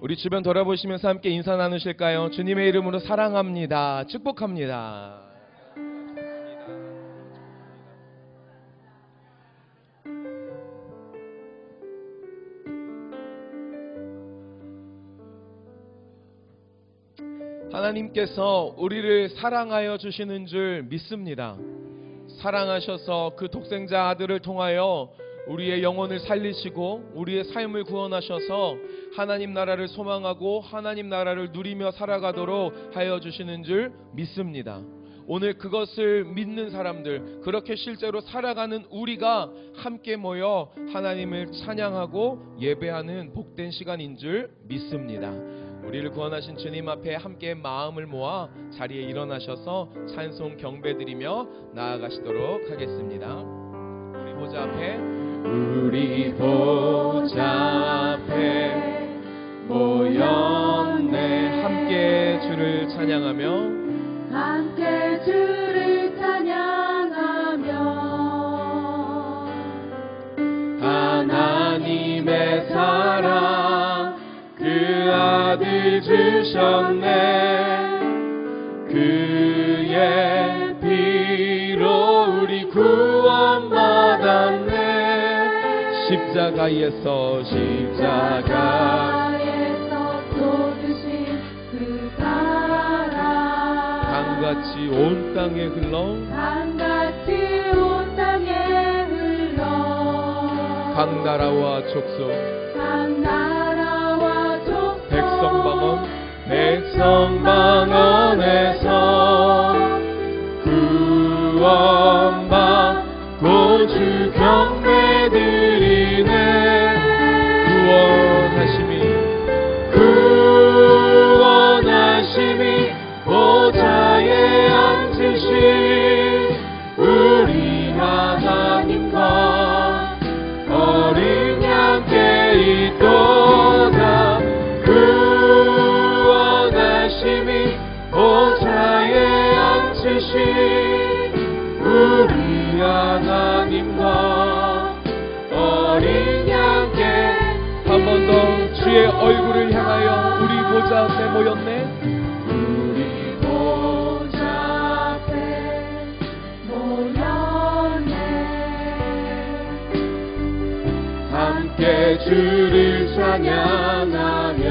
우리 주변 돌아보시면서 함께 인사 나누실까요? 주님의 이름으로 사랑합니다. 축복합니다. 하나님께서 우리를 사랑하여 주시는 줄 믿습니다. 사랑하셔서 그 독생자 아들을 통하여 우리의 영혼을 살리시고 우리의 삶을 구원하셔서 하나님 나라를 소망하고 하나님 나라를 누리며 살아가도록 하여 주시는 줄 믿습니다. 오늘 그것을 믿는 사람들, 그렇게 실제로 살아가는 우리가 함께 모여 하나님을 찬양하고 예배하는 복된 시간인 줄 믿습니다. 우리를 구원하신 주님 앞에 함께 마음을 모아 자리에 일어나셔서 찬송 경배드리며 나아가시도록 하겠습니다. 우리 보좌 앞에 모였네. 함께 주를 찬양하며 함께 주를 찬양하며 하나님의 사랑 그 아들 주셨네. 그의 피로 우리 구원받았네. 십자가에서 쏟으신 그 사랑 강같이 온 땅에 흘러 각 나라와 족속 백성 방언에서 구원받고 주 경배드리네. 구원하심이 보좌에 앉으신 우리 하나님과 어린 양께 있도다. 구원하심이 보좌에 앉으신 우리 하나님과 어린 양께 한 번 더 주의 얼굴을 향하여 우리 보좌 앞에 모였네. 우리 보좌 앞에 모였네. 함께 주를 찬양하며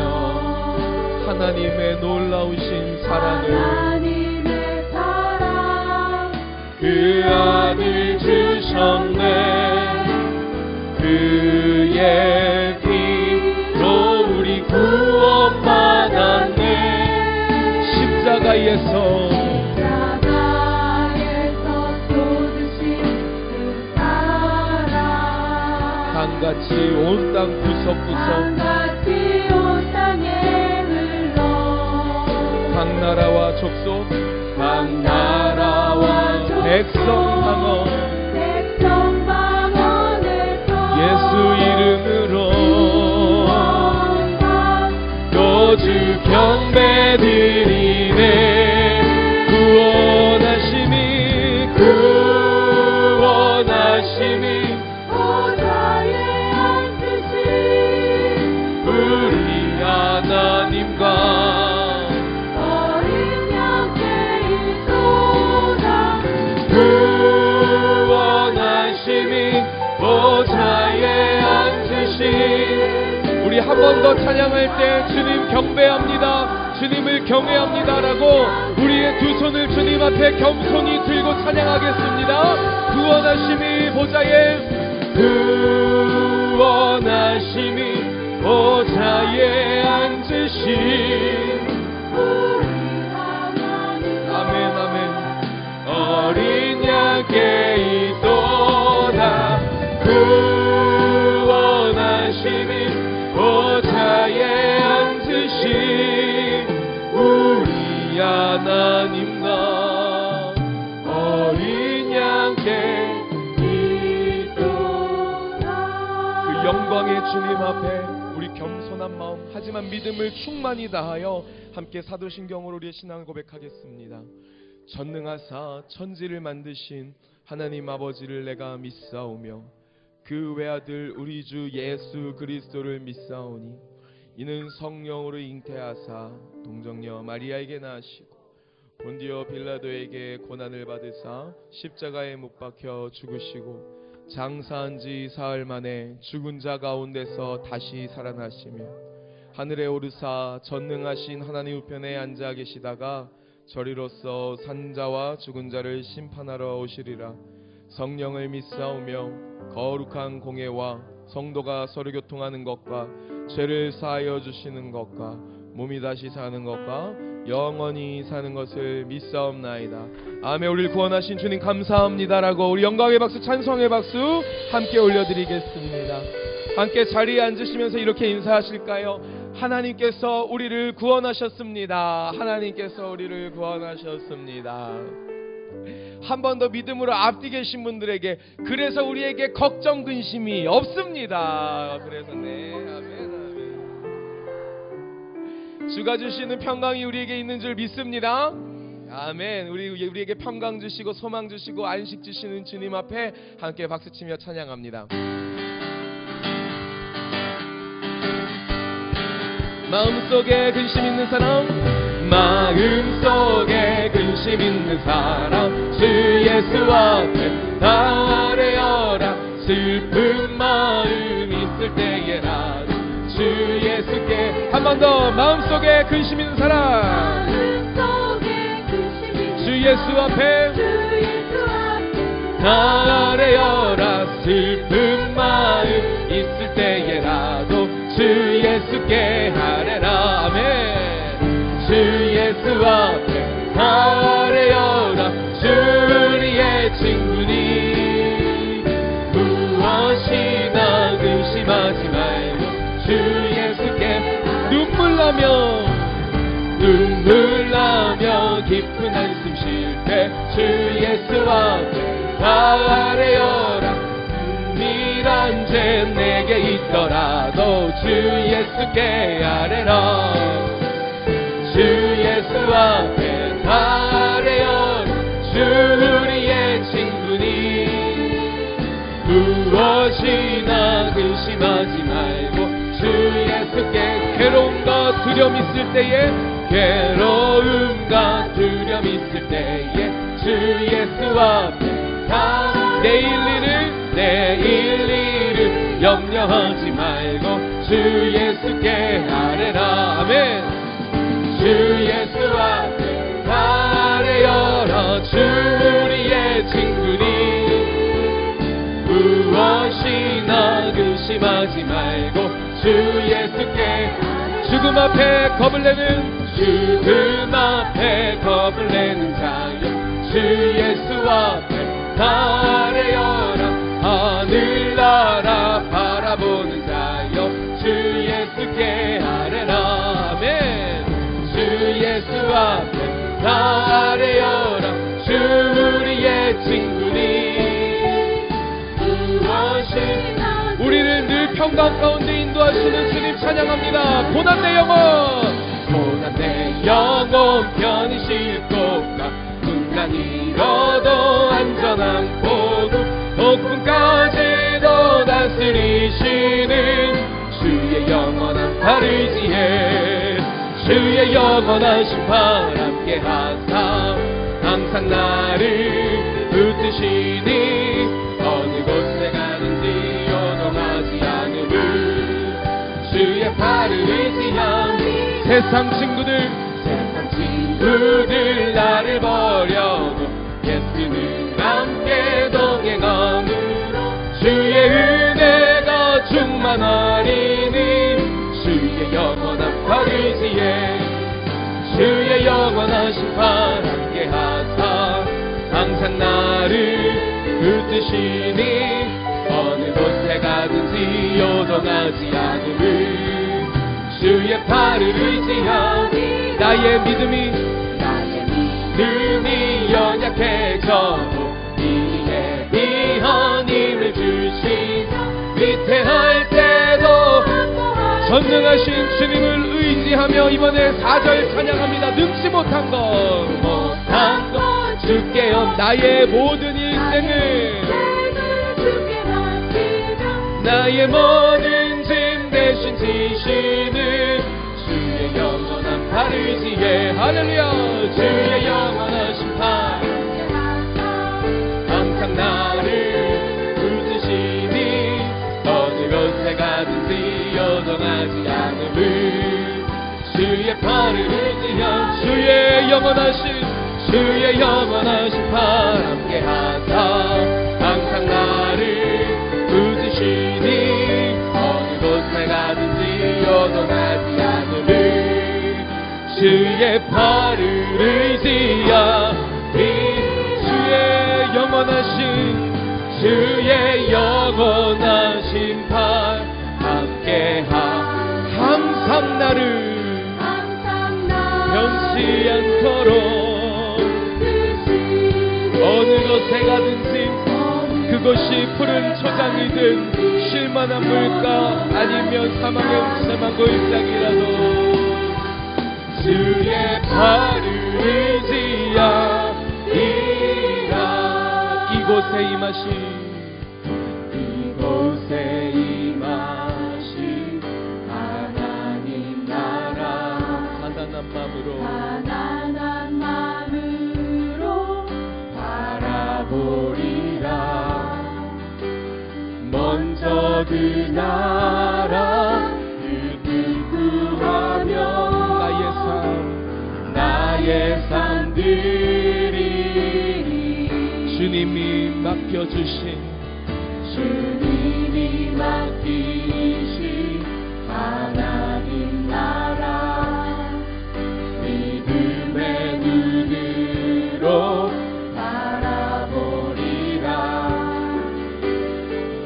하나님의 놀라우신 사랑을 그 아들 주셨네. 그의 피로 우리 구원받았네. 십자가에서 쏟으신 그 사랑 강같이 온 땅 구석구석 각 나라와 족속 백성 방언에서 예수 이름으로 또 주 경배드리네. 구원하심이 보좌에 앉으신 우리 하나님과 어린 양께 있도다. 구원하심이 보좌에 앉으신 우리 한 번 더 찬양할 때 주님 경배합니다, 주님을 경외합니다라고 우리의 두 손을 주님 앞에 겸손히 들고 찬양하겠습니다. 구원하심이 보좌에 앉으신 아멘 아멘 어린 양께 있도다. 구원하심이 보좌에 앉으신 우리 하나님과 어린 양께 있도다. 그 영광의 주님 앞에 우리 겸손한 마음 하지만 믿음을 충만히 다하여 함께 사도신경으로 우리의 신앙을 고백하겠습니다. 전능하사 천지를 만드신 하나님 아버지를 내가 믿사오며 그 외아들 우리 주 예수 그리스도를 믿사오니 이는 성령으로 잉태하사 동정녀 마리아에게 낳으시고 본디오 빌라도에게 고난을 받으사 십자가에 못 박혀 죽으시고 장사한 지 사흘 만에 죽은 자 가운데서 다시 살아나시며 하늘에 오르사 전능하신 하나님 우편에 앉아 계시다가 저리로서 산 자와 죽은 자를 심판하러 오시리라. 성령을 믿사오며 거룩한 공예와 성도가 서로 교통하는 것과 죄를 사하여 주시는 것과 몸이 다시 사는 것과 영원히 사는 것을 믿사옵나이다. 아멘. 우리를 구원하신 주님 감사합니다라고 우리 영광의 박수, 찬송의 박수 함께 올려드리겠습니다. 함께 자리에 앉으시면서 이렇게 인사하실까요? 하나님께서 우리를 구원하셨습니다. 하나님께서 우리를 구원하셨습니다. 한 번 더 믿음으로 앞뒤 계신 분들에게 그래서 우리에게 걱정 근심이 없습니다. 그래서 네, 아멘, 아멘. 주가 주시는 평강이 우리에게 있는 줄 믿습니다. 아멘. 우리에게 평강 주시고 소망 주시고 안식 주시는 주님 앞에 함께 박수치며 찬양합니다. 마음속에 근심 있는 사람, 마음속에 근심 있는 사람, 주 예수 앞에 다 아뢰어라. 슬픈 마음 있을 때에라도 주 예수께. 한 번 더. 마음속에 근심 있는 사람, 마음속에 근심 있는 주 예수 앞에 주 예수 앞에 다 아뢰어라. 슬픈 마음 있을 때에라도 주 예수께 아뢰라. 아멘. 주 예수 앞에 다 아뢰어라. 주 우리의 친구니 무엇이나 근심하지 말고 주 예수께 눈물 나며 깊은 한숨 쉴 때 주 예수 앞에 다 아뢰어라. 은밀한 죄 내게 있더라도 주 예수께 아뢰라. 주 예수 앞에 다 아뢰어라. 주 우리의 친구니 무엇이나 근심하지 말고 주 예수께. 괴로움과 두려움 있을 때에 괴로움과 두려움 있을 때에 주 예수 앞에 다 내일 일을 염려하지 말고 주 예수께 아뢰라. 아멘. 주 예수 앞에 다 아뢰어라. 주 우리의 친구니 무엇이나 근심하지 말고 주 예수께. 죽음 앞에 겁을 내는 자여 주 예수 앞에 다 아뢰어라. 하늘나라 바라보는 자여 주 예수께 아뢰라. 아멘. 주 예수 앞에 다 아뢰어라. 주 우리의 친구니 무엇이나. 우리를 늘 평강 가운데 인도하시는 주님 찬양합니다. 고난의 영혼 편히 쉴 곳과 군단 잃어도 안전한 복음 복음까지도 다스리시는 주의 영원한 발의지에 주의 영원한 심판 함께 하사 항상 나를 붙드시니 어느 곳에 가는지 요동하지 않음을 주의 팔을 의지하니. 세상 친구들 나를 버려도 예수는 함께 동행함으로 주의 은혜가 충만하리니 주의 영원한 팔의지에 주의 영원한 심판 함께 하사 항상 나를 붙드시니 어느 곳에 가든지 요동하지 않음을 주의 팔을 의지하니. 나의 믿음이 연약해져도 이에 비한 힘을 주신 위태할 때도 전능하신 주님을 의지하며 이번에 4절 찬양합니다. 능치 못한 것 주께요. 나의 모든 일생을 나의 모든 짐 대신 지시는 의지에 할렐루야 주의 영원한 심판 항상 나를 붙드시니 어느 곳에 가든지 여정하지 않음을 주의 팔을 의지하 주의 영원한 심판 함께하사 항상 나를 붙드시니 어느 곳에 가든지 여정하지 않음을 주의 팔을 의지하 주의 영원한 심판 함께하 항상 나를 변치 않도록 어느 곳에 가든지 그것이 푸른 초장이든 쉴만한 물가 아니면 사망의 음침한 골짜기라도 주의 팔을 의지하리라 이곳에 임하신 하나님 나라 가난한 마음으로 바라보리라 먼저 그 나라 그 뜻 구하며 나의 삶 드리리 주님이 맡기신 하나님 나라 믿음의 눈으로 바라보리라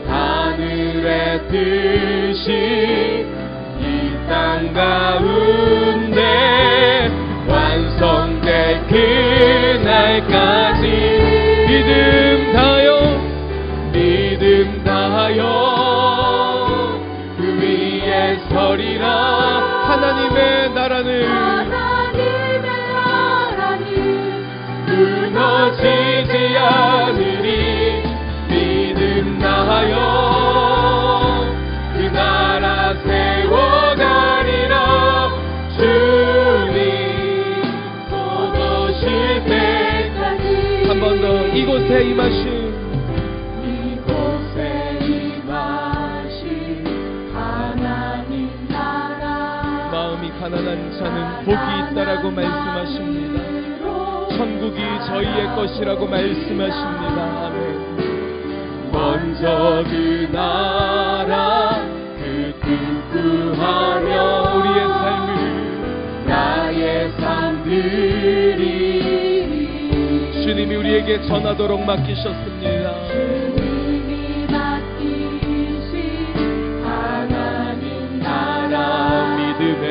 하늘의 뜻이 이 땅 가운데 완성될 그날까지 믿음 다하여 그 위에 서리라 하나님의 나라는 무너지지 않으리 믿음 다하여 그 나라 세워가리라 주님 또 오실 때까지 한 번 더 이곳에 임하신 가난한 자는 복이 있다라고 말씀하십니다. 천국이 저희의 것이라고 말씀하십니다. 아멘. 먼저 그 나라 그 뜻 구하며 우리의 삶을 나의 삶들이 주님이 우리에게 전하도록 맡기셨습니다. 주님이 맡기신 하나님 나라 믿음의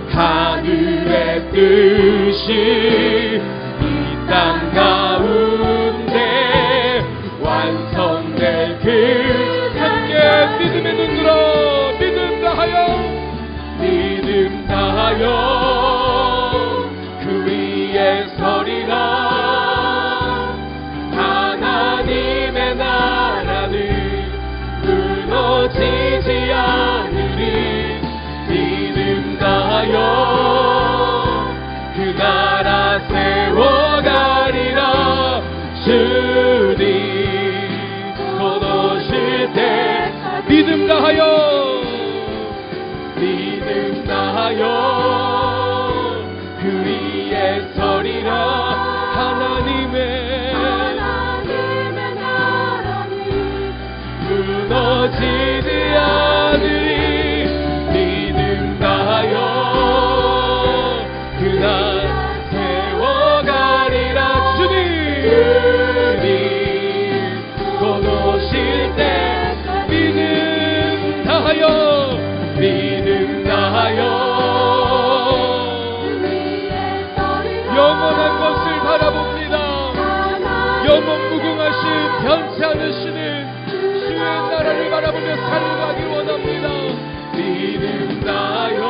하늘의 뜻이 이 땅 가운데 완성될 그 함께 믿음의 눈 들어 믿음 다하여 그 위에 서리라 하나님의 나라는 무너지지 않으리 믿음 다하여 그 나라 세워가리라 주님 곧 오실 때 믿음 다하여 그 위에 서리라 하나님의 나라는 무너지지 않으리 그날 세워가리라 주님 곧 오실 때 믿음 다하여 영원한 것을 바라봅니다. 영원 무궁하신 변치 않으시는 주의 나라를 바라보며 살아가길 원합니다. 믿음 다하여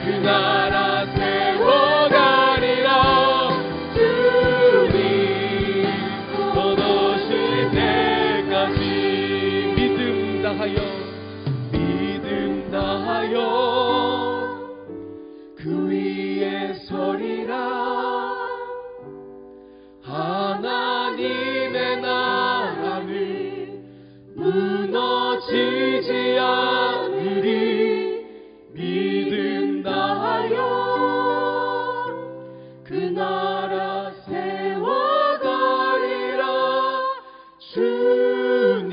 그 나라 세워가리라 주님 곧 오실 때 믿음 다하여 그 위에 서리라. 하나님의 나라는 무너지지 않으리. 믿음 다하여 그 나라 세워가리라. 주님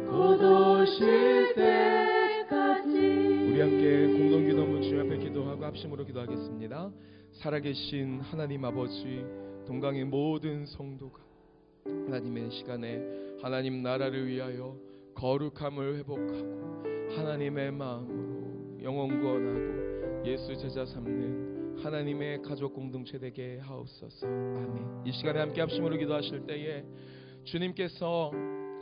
곧 오실 때까지. 우리 함께 공동기도문 주님 앞에 기도하고 합심으로 기도하겠습니다. 살아계신 하나님 아버지, 동강의 모든 성도가 하나님의 시간에 하나님 나라를 위하여 거룩함을 회복하고 하나님의 마음으로 영혼 구원하고 예수 제자 삼는 하나님의 가족 공동체 되게 하옵소서. 아멘. 이 시간에 함께 합심으로 기도하실 때에 주님께서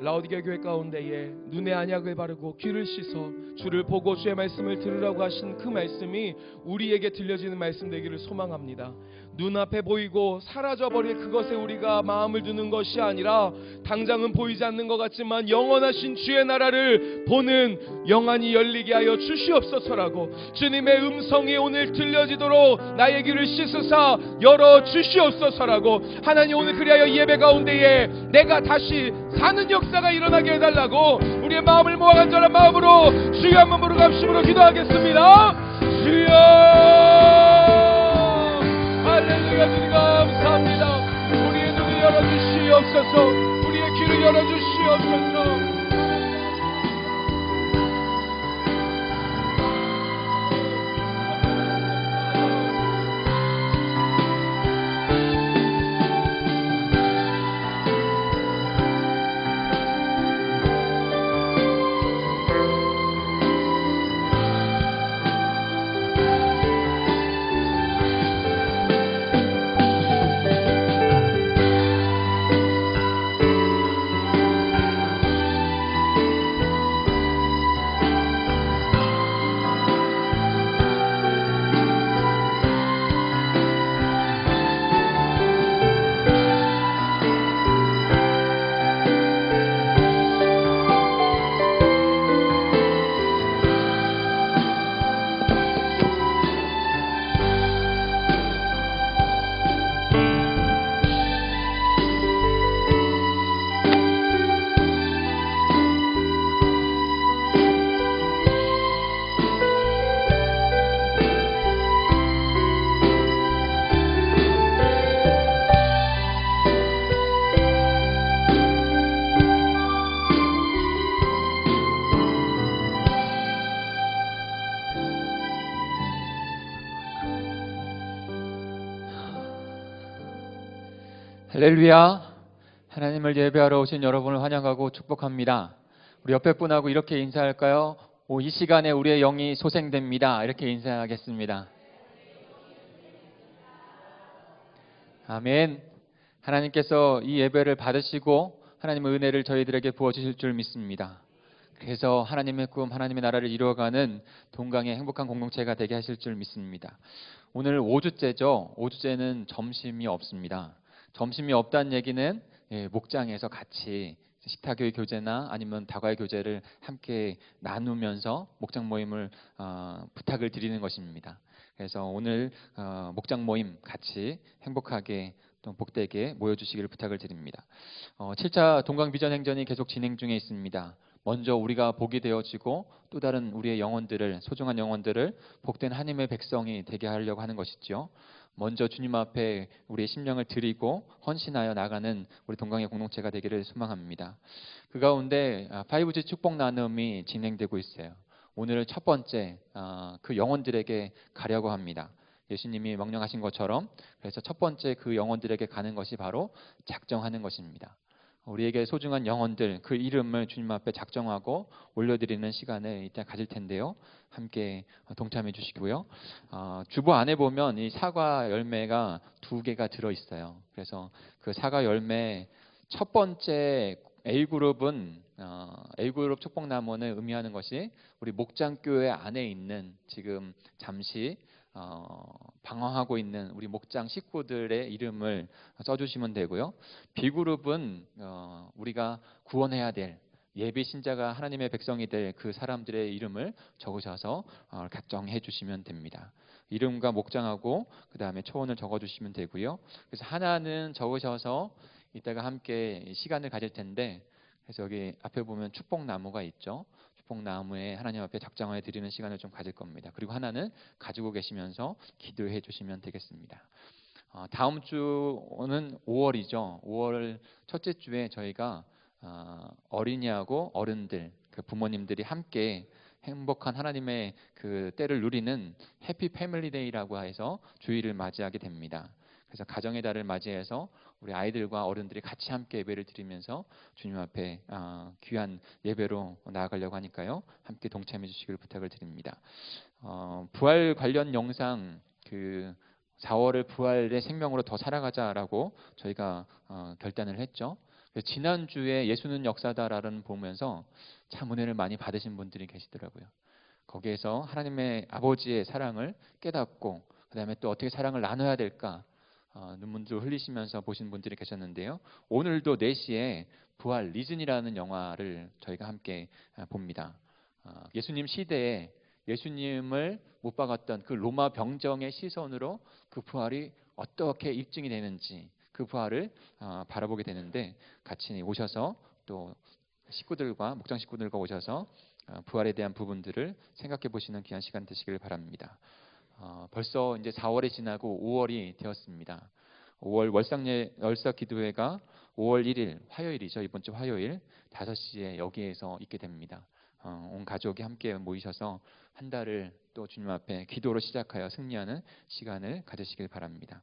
라오디게 교회 가운데에 눈에 안약을 바르고 귀를 씻어 주를 보고 주의 말씀을 들으라고 하신 그 말씀이 우리에게 들려지는 말씀 되기를 소망합니다. 눈앞에 보이고 사라져버릴 그것에 우리가 마음을 두는 것이 아니라 당장은 보이지 않는 것 같지만 영원하신 주의 나라를 보는 영안이 열리게 하여 주시옵소서라고, 주님의 음성이 오늘 들려지도록 나의 귀를 씻으사 열어 주시옵소서라고, 하나님 오늘 그리하여 이 예배 가운데에 내가 다시 사는 역사가 일어나게 해달라고 우리의 마음을 모아 간절한 마음으로 주여 한번 부르고 합심으로 기도하겠습니다. 주여 할렐루야. 주님 감사합니다. 우리의 눈을 열어주시옵소서. 우리의 귀를 열어주시옵소서. 할렐루야. 하나님을 예배하러 오신 여러분을 환영하고 축복합니다. 우리 옆에 분하고 이렇게 인사할까요? 이 시간에 우리의 영이 소생됩니다. 이렇게 인사하겠습니다. 아멘. 하나님께서 이 예배를 받으시고 하나님의 은혜를 저희들에게 부어주실 줄 믿습니다. 그래서 하나님의 꿈, 하나님의 나라를 이루어가는 동강의 행복한 공동체가 되게 하실 줄 믿습니다. 오늘 5주째죠. 5주째는 점심이 없습니다. 점심이 없다는 얘기는 목장에서 같이 식탁의 교제나 아니면 다과의 교제를 함께 나누면서 목장 모임을 부탁을 드리는 것입니다. 그래서 오늘 목장 모임 같이 행복하게 또 복되게 모여주시기를 부탁을 드립니다. 7차 동강 비전 행전이 계속 진행 중에 있습니다. 먼저 우리가 복이 되어지고 또 다른 우리의 영혼들을, 소중한 영혼들을 복된 하나님의 백성이 되게 하려고 하는 것이죠. 먼저 주님 앞에 우리의 심령을 드리고 헌신하여 나가는 우리 동강의 공동체가 되기를 소망합니다. 그 가운데 5G 축복 나눔이 진행되고 있어요. 오늘 첫 번째 그 영혼들에게 가려고 합니다. 예수님이 명령하신 것처럼, 그래서 첫 번째 그 영혼들에게 가는 것이 바로 작정하는 것입니다. 우리에게 소중한 영혼들, 그 이름을 주님 앞에 작정하고 올려드리는 시간을 이때 가질 텐데요. 함께 동참해 주시고요. 주보 안에 보면 이 사과 열매가 2개가 들어있어요. 그래서 그 사과 열매 첫 번째 A그룹은 A그룹 축복나무는 의미하는 것이 우리 목장교회 안에 있는 지금 잠시 방황하고 있는 우리 목장 식구들의 이름을 써주시면 되고요. B그룹은 우리가 구원해야 될 예비 신자가 하나님의 백성이 될 그 사람들의 이름을 적으셔서 각정해 주시면 됩니다. 이름과 목장하고 그 다음에 초원을 적어주시면 되고요. 그래서 하나는 적으셔서 이따가 함께 시간을 가질 텐데, 그래서 여기 앞에 보면 축복나무가 있죠. 축복나무에 하나님 앞에 작정해 드리는 시간을 좀 가질 겁니다. 그리고 하나는 가지고 계시면서 기도해 주시면 되겠습니다. 다음 주는 5월이죠. 5월 첫째 주에 저희가 어린이하고 어른들, 그 부모님들이 함께 행복한 하나님의 그 때를 누리는 해피 패밀리 데이라고 해서 주일을 맞이하게 됩니다. 그래서 가정의 달을 맞이해서 우리 아이들과 어른들이 같이 함께 예배를 드리면서 주님 앞에 귀한 예배로 나아가려고 하니까요. 함께 동참해 주시길 부탁을 드립니다. 부활 관련 영상, 그 4월을 부활의 생명으로 더 살아가자라고 저희가 결단을 했죠. 지난주에 예수는 역사다라는 보면서 참 은혜를 많이 받으신 분들이 계시더라고요. 거기에서 하나님의 아버지의 사랑을 깨닫고 그 다음에 또 어떻게 사랑을 나눠야 될까 눈물을 흘리시면서 보신 분들이 계셨는데요. 오늘도 4시에 부활 리즌이라는 영화를 저희가 함께 봅니다. 예수님 시대에 예수님을 못 박았던 그 로마 병정의 시선으로 그 부활이 어떻게 입증이 되는지 그 부활을 바라보게 되는데, 같이 오셔서 또 식구들과 목장 식구들과 오셔서 부활에 대한 부분들을 생각해 보시는 귀한 시간 되시길 바랍니다. 벌써 이제 4월이 지나고 5월이 되었습니다. 5월 월삭 기도회가 5월 1일 화요일이죠. 이번 주 화요일 5시에 여기에서 있게 됩니다. 온 가족이 함께 모이셔서 한 달을 또 주님 앞에 기도로 시작하여 승리하는 시간을 가지시길 바랍니다.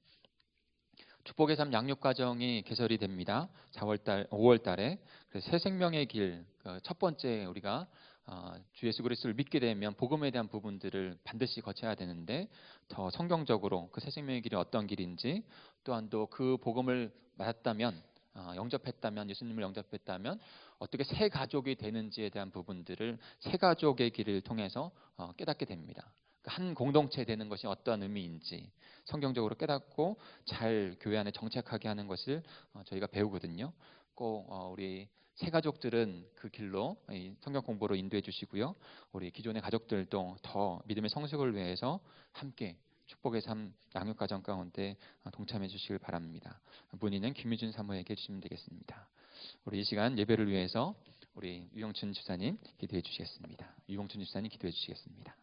축복의 삶 양육 과정이 개설이 됩니다. 5월 달에 새 생명의 길, 첫 번째 우리가 주 예수 그리스도를 믿게 되면 복음에 대한 부분들을 반드시 거쳐야 되는데, 더 성경적으로 그 새 생명의 길이 어떤 길인지, 또한 또 그 복음을 맞았다면 영접했다면, 예수님을 영접했다면 어떻게 새 가족이 되는지에 대한 부분들을 새 가족의 길을 통해서 깨닫게 됩니다. 한 공동체 되는 것이 어떤 의미인지 성경적으로 깨닫고 잘 교회 안에 정착하게 하는 것을 저희가 배우거든요. 꼭 우리 새 가족들은 그 길로 성경 공부로 인도해 주시고요. 우리 기존의 가족들도 더 믿음의 성숙을 위해서 함께 축복의 삶 양육 과정 가운데 동참해 주시길 바랍니다. 문의는 김유진 사모에게 주시면 되겠습니다. 우리 이 시간 예배를 위해서 우리 유영춘 주사님 기도해 주시겠습니다. 유영춘 주사님 기도해 주시겠습니다.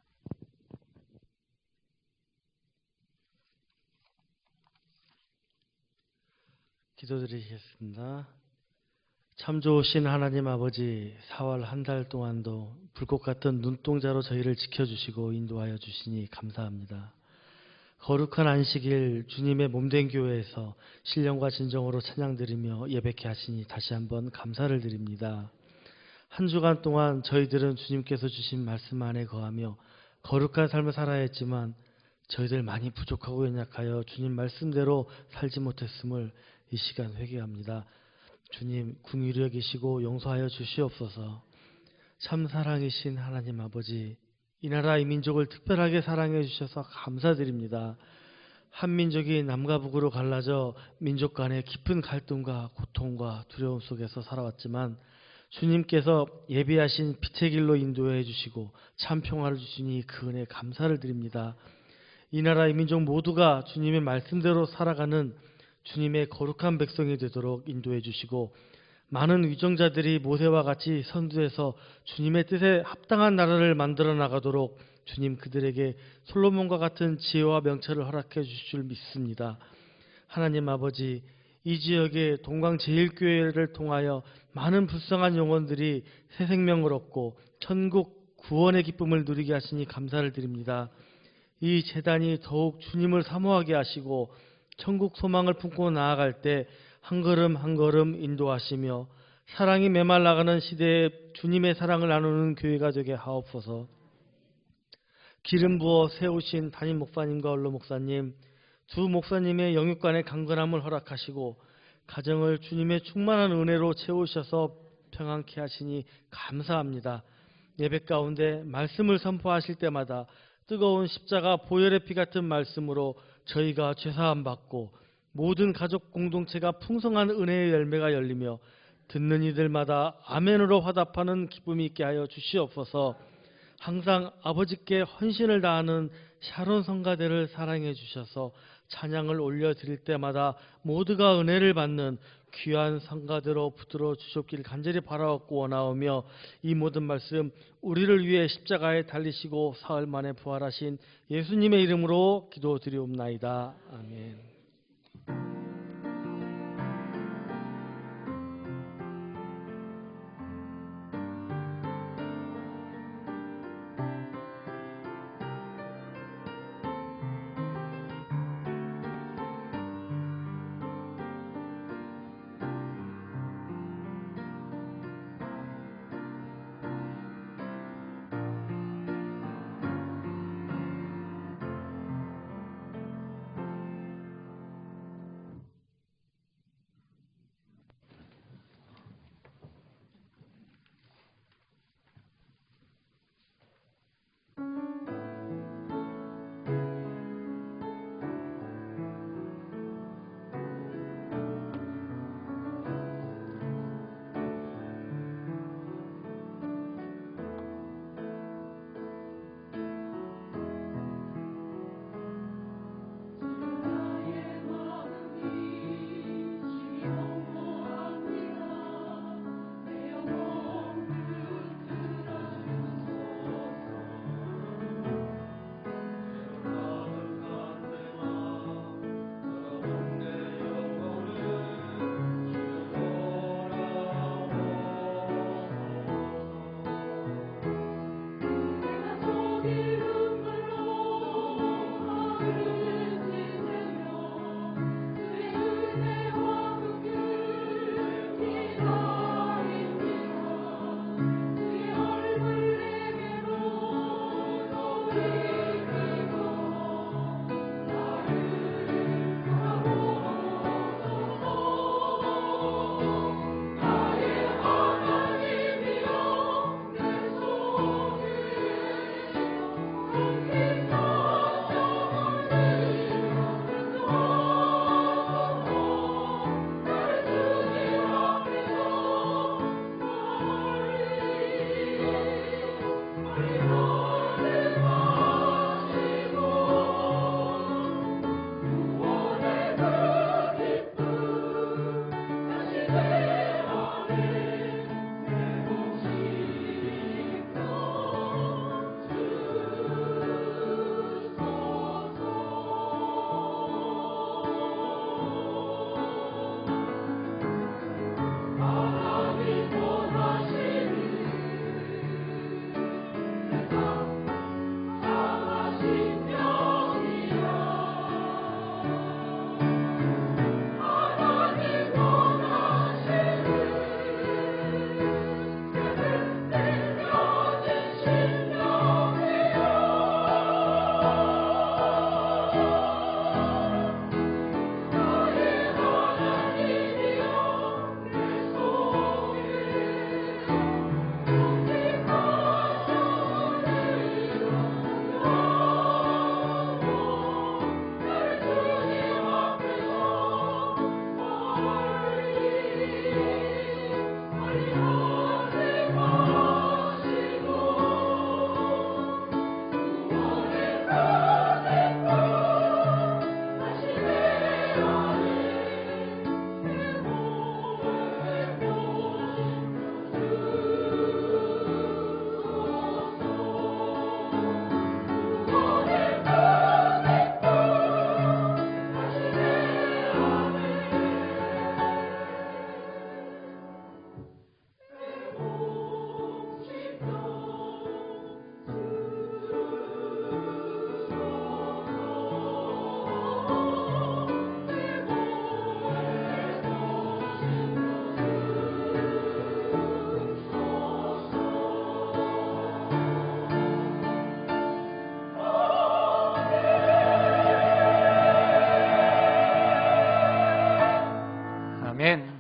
기도드리겠습니다. 참 좋으신 하나님 아버지, 4월 한 달 동안도 불꽃 같은 눈동자로 저희를 지켜주시고 인도하여 주시니 감사합니다. 거룩한 안식일 주님의 몸된 교회에서 신령과 진정으로 찬양드리며 예배케 하시니 다시 한번 감사를 드립니다. 한 주간 동안 저희들은 주님께서 주신 말씀 안에 거하며 거룩한 삶을 살아야 했지만 저희들 많이 부족하고 연약하여 주님 말씀대로 살지 못했음을 이 시간 회개합니다. 주님 긍휼히 여기시고 용서하여 주시옵소서. 참 사랑이신 하나님 아버지, 이 나라 이 민족을 특별하게 사랑해 주셔서 감사드립니다. 한 민족이 남과 북으로 갈라져 민족 간의 깊은 갈등과 고통과 두려움 속에서 살아왔지만 주님께서 예비하신 빛의 길로 인도해 주시고 참 평화를 주시니 그 은혜 감사를 드립니다. 이 나라 이 민족 모두가 주님의 말씀대로 살아가는 주님의 거룩한 백성이 되도록 인도해 주시고, 많은 위정자들이 모세와 같이 선두에서 주님의 뜻에 합당한 나라를 만들어 나가도록 주님 그들에게 솔로몬과 같은 지혜와 명철을 허락해 주실 줄 믿습니다. 하나님 아버지, 이 지역의 동광제일교회를 통하여 많은 불쌍한 영혼들이 새 생명을 얻고 천국 구원의 기쁨을 누리게 하시니 감사를 드립니다. 이 재단이 더욱 주님을 사모하게 하시고 천국 소망을 품고 나아갈 때 한 걸음 한 걸음 인도하시며 사랑이 메말라가는 시대에 주님의 사랑을 나누는 교회가 되게 하옵소서. 기름 부어 세우신 담임 목사님과 원로 목사님, 두 목사님의 영육간의 강건함을 허락하시고 가정을 주님의 충만한 은혜로 채우셔서 평안케 하시니 감사합니다. 예배 가운데 말씀을 선포하실 때마다 뜨거운 십자가 보혈의 피 같은 말씀으로 저희가 죄사함 받고 모든 가족 공동체가 풍성한 은혜의 열매가 열리며 듣는 이들마다 아멘으로 화답하는 기쁨이 있게 하여 주시옵소서. 항상 아버지께 헌신을 다하는 샤론 성가대를 사랑해 주셔서 찬양을 올려드릴 때마다 모두가 은혜를 받는 귀한 성가대로 붙들어 주셨길 간절히 바라옵고 원하오며, 이 모든 말씀 우리를 위해 십자가에 달리시고 사흘 만에 부활하신 예수님의 이름으로 기도드리옵나이다. 아멘.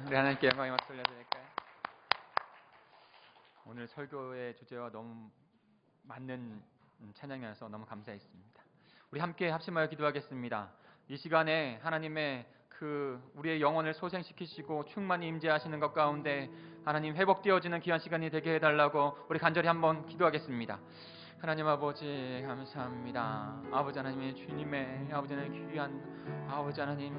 우리 하나님께 영광의 박수 올려드릴까요? 오늘 설교의 주제와 너무 맞는 찬양이어서 너무 감사했습니다. 우리 함께 합심하여 기도하겠습니다. 이 시간에 하나님의 그 우리의 영혼을 소생시키시고 충만히 임재하시는 것 가운데 하나님 회복되어지는 귀한 시간이 되게 해달라고 우리 간절히 한번 기도하겠습니다. 하나님 아버지 감사합니다. 아버지 하나님의 주님의 아버지 하나님의 귀한 아버지 하나님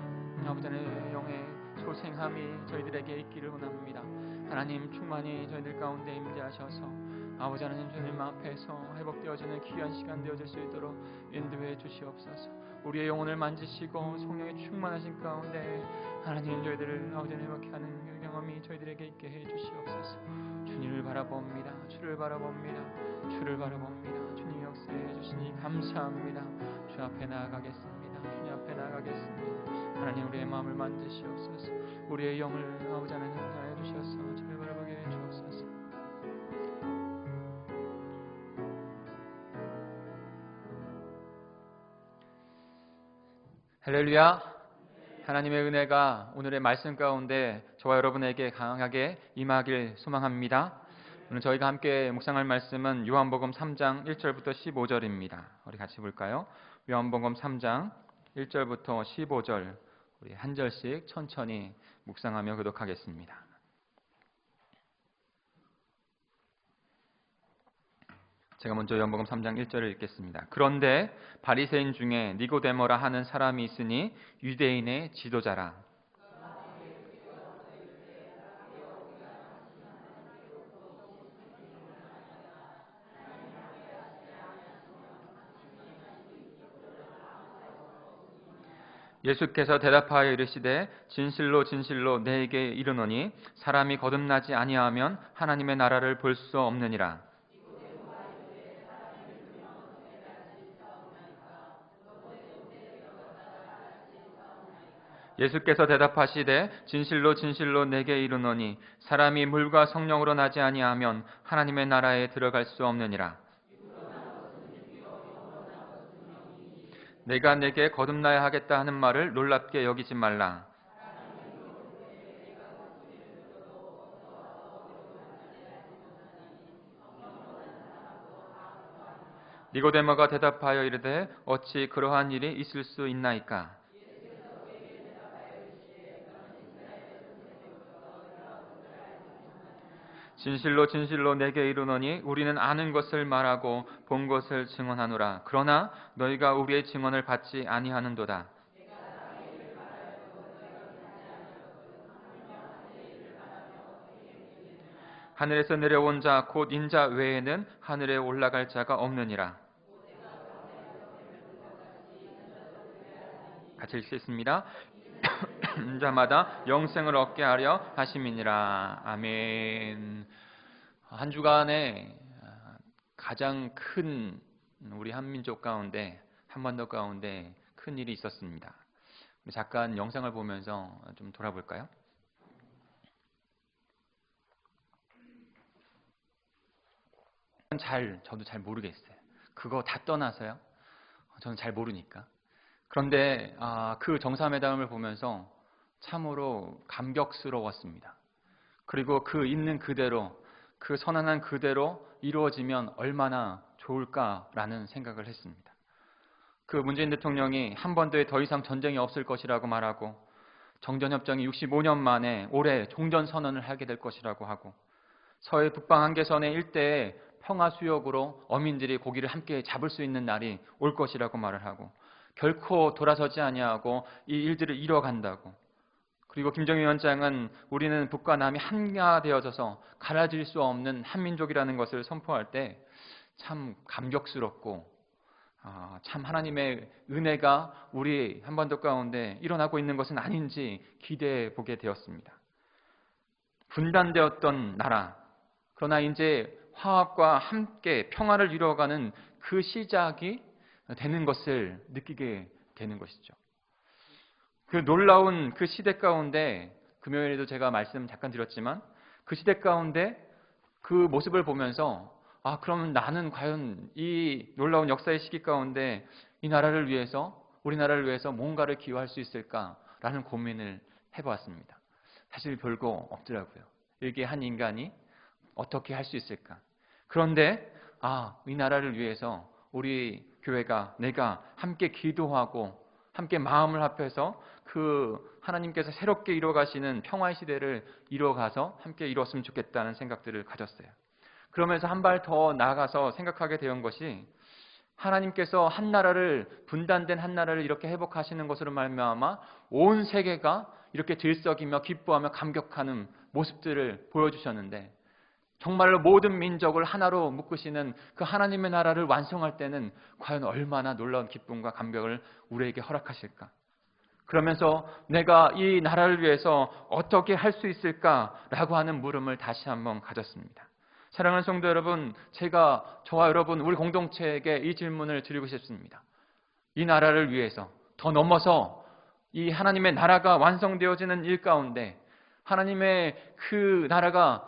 아버지 하나님의 영의 소생함이 저희들에게 있기를 원합니다. 하나님 충만히 저희들 가운데 임재하셔서 아버지 하나님 주님 앞에서 회복되어지는 귀한 시간 되어질 수 있도록 인도해 주시옵소서. 우리의 영혼을 만지시고 성령의 충만하신 가운데 하나님 저희들을 아버지 회복케 하는 그 경험이 저희들에게 있게 해 주시옵소서. 주님을 바라봅니다. 주를 바라봅니다. 주를 바라봅니다. 주님 역사해 주시니 감사합니다. 주 앞에 나아가겠습니다. 주님 앞에 나아가겠습니다. 하나님 우리의 마음을 만지시옵소서. 우리의 영을 아버지 하나님 하여 주셔서 저를 바라보게 해 주옵소서. 할렐루야. 하나님의 은혜가 오늘의 말씀 가운데 저와 여러분에게 강하게 임하길 소망합니다. 오늘 저희가 함께 묵상할 말씀은 요한복음 3장 1절부터 15절입니다. 우리 같이 볼까요? 요한복음 3장 1절부터 15절 우리 한 절씩 천천히 묵상하며 교독하겠습니다. 제가 먼저 요한복음 3장 1절을 읽겠습니다. 그런데 바리새인 중에 니고데모라 하는 사람이 있으니 유대인의 지도자라. 예수께서 대답하여 이르시되 진실로 진실로 내게 이르노니 사람이 거듭나지 아니하면 하나님의 나라를 볼 수 없느니라. 예수께서 대답하시되 진실로 진실로 내게 이르노니 사람이 물과 성령으로 나지 아니하면 하나님의 나라에 들어갈 수 없느니라. 내가 내게 거듭나야 하겠다 하는 말을 놀랍게 여기지 말라. 니고데모가 대답하여 이르되 어찌 그러한 일이 있을 수 있나이까? 진실로 진실로 내게 이르노니 우리는 아는 것을 말하고 본 것을 증언하노라. 그러나 너희가 우리의 증언을 받지 아니하는도다. 하늘에서 내려온 자 곧 인자 외에는 하늘에 올라갈 자가 없느니라. 같이 읽겠습니다. 자마다 영생을 얻게 하려 하심이니라. 아멘. 한 주간에 가장 큰 우리 한민족 가운데 한반도 가운데 큰 일이 있었습니다. 잠깐 영상을 보면서 좀 돌아볼까요? 저도 잘 모르겠어요. 그거 다 떠나서요. 저는 잘 모르니까. 그런데 그 정상회담을 보면서 참으로 감격스러웠습니다. 그리고 그 있는 그대로 그 선언한 그대로 이루어지면 얼마나 좋을까라는 생각을 했습니다. 그 문재인 대통령이 한반도에 더 이상 전쟁이 없을 것이라고 말하고 정전협정이 65년 만에 올해 종전선언을 하게 될 것이라고 하고 서해 북방 한계선의 일대에 평화수역으로 어민들이 고기를 함께 잡을 수 있는 날이 올 것이라고 말을 하고 결코 돌아서지 아니하고 이 일들을 이뤄간다고. 그리고 김정일 위원장은 우리는 북과 남이 하나가 되어져서 갈라질 수 없는 한민족이라는 것을 선포할 때 참 감격스럽고 참 하나님의 은혜가 우리 한반도 가운데 일어나고 있는 것은 아닌지 기대해 보게 되었습니다. 분단되었던 나라, 그러나 이제 화합과 함께 평화를 이루어가는 그 시작이 되는 것을 느끼게 되는 것이죠. 그 놀라운 그 시대 가운데 금요일에도 제가 말씀 잠깐 드렸지만 그 시대 가운데 그 모습을 보면서 그럼 나는 과연 이 놀라운 역사의 시기 가운데 이 나라를 위해서 우리나라를 위해서 뭔가를 기여할 수 있을까라는 고민을 해보았습니다. 사실 별거 없더라고요. 이게 한 인간이 어떻게 할 수 있을까? 그런데 이 나라를 위해서 우리 교회가 내가 함께 기도하고 함께 마음을 합해서 그 하나님께서 새롭게 이루어가시는 평화의 시대를 이루어가서 함께 이루었으면 좋겠다는 생각들을 가졌어요. 그러면서 한 발 더 나아가서 생각하게 되는 것이 하나님께서 한 나라를 분단된 한 나라를 이렇게 회복하시는 것으로 말미암아 온 세계가 이렇게 들썩이며 기뻐하며 감격하는 모습들을 보여주셨는데 정말로 모든 민족을 하나로 묶으시는 그 하나님의 나라를 완성할 때는 과연 얼마나 놀라운 기쁨과 감격을 우리에게 허락하실까? 그러면서 내가 이 나라를 위해서 어떻게 할 수 있을까라고 하는 물음을 다시 한번 가졌습니다. 사랑하는 성도 여러분, 제가 저와 여러분 우리 공동체에게 이 질문을 드리고 싶습니다. 이 나라를 위해서 더 넘어서 이 하나님의 나라가 완성되어지는 일 가운데 하나님의 그 나라가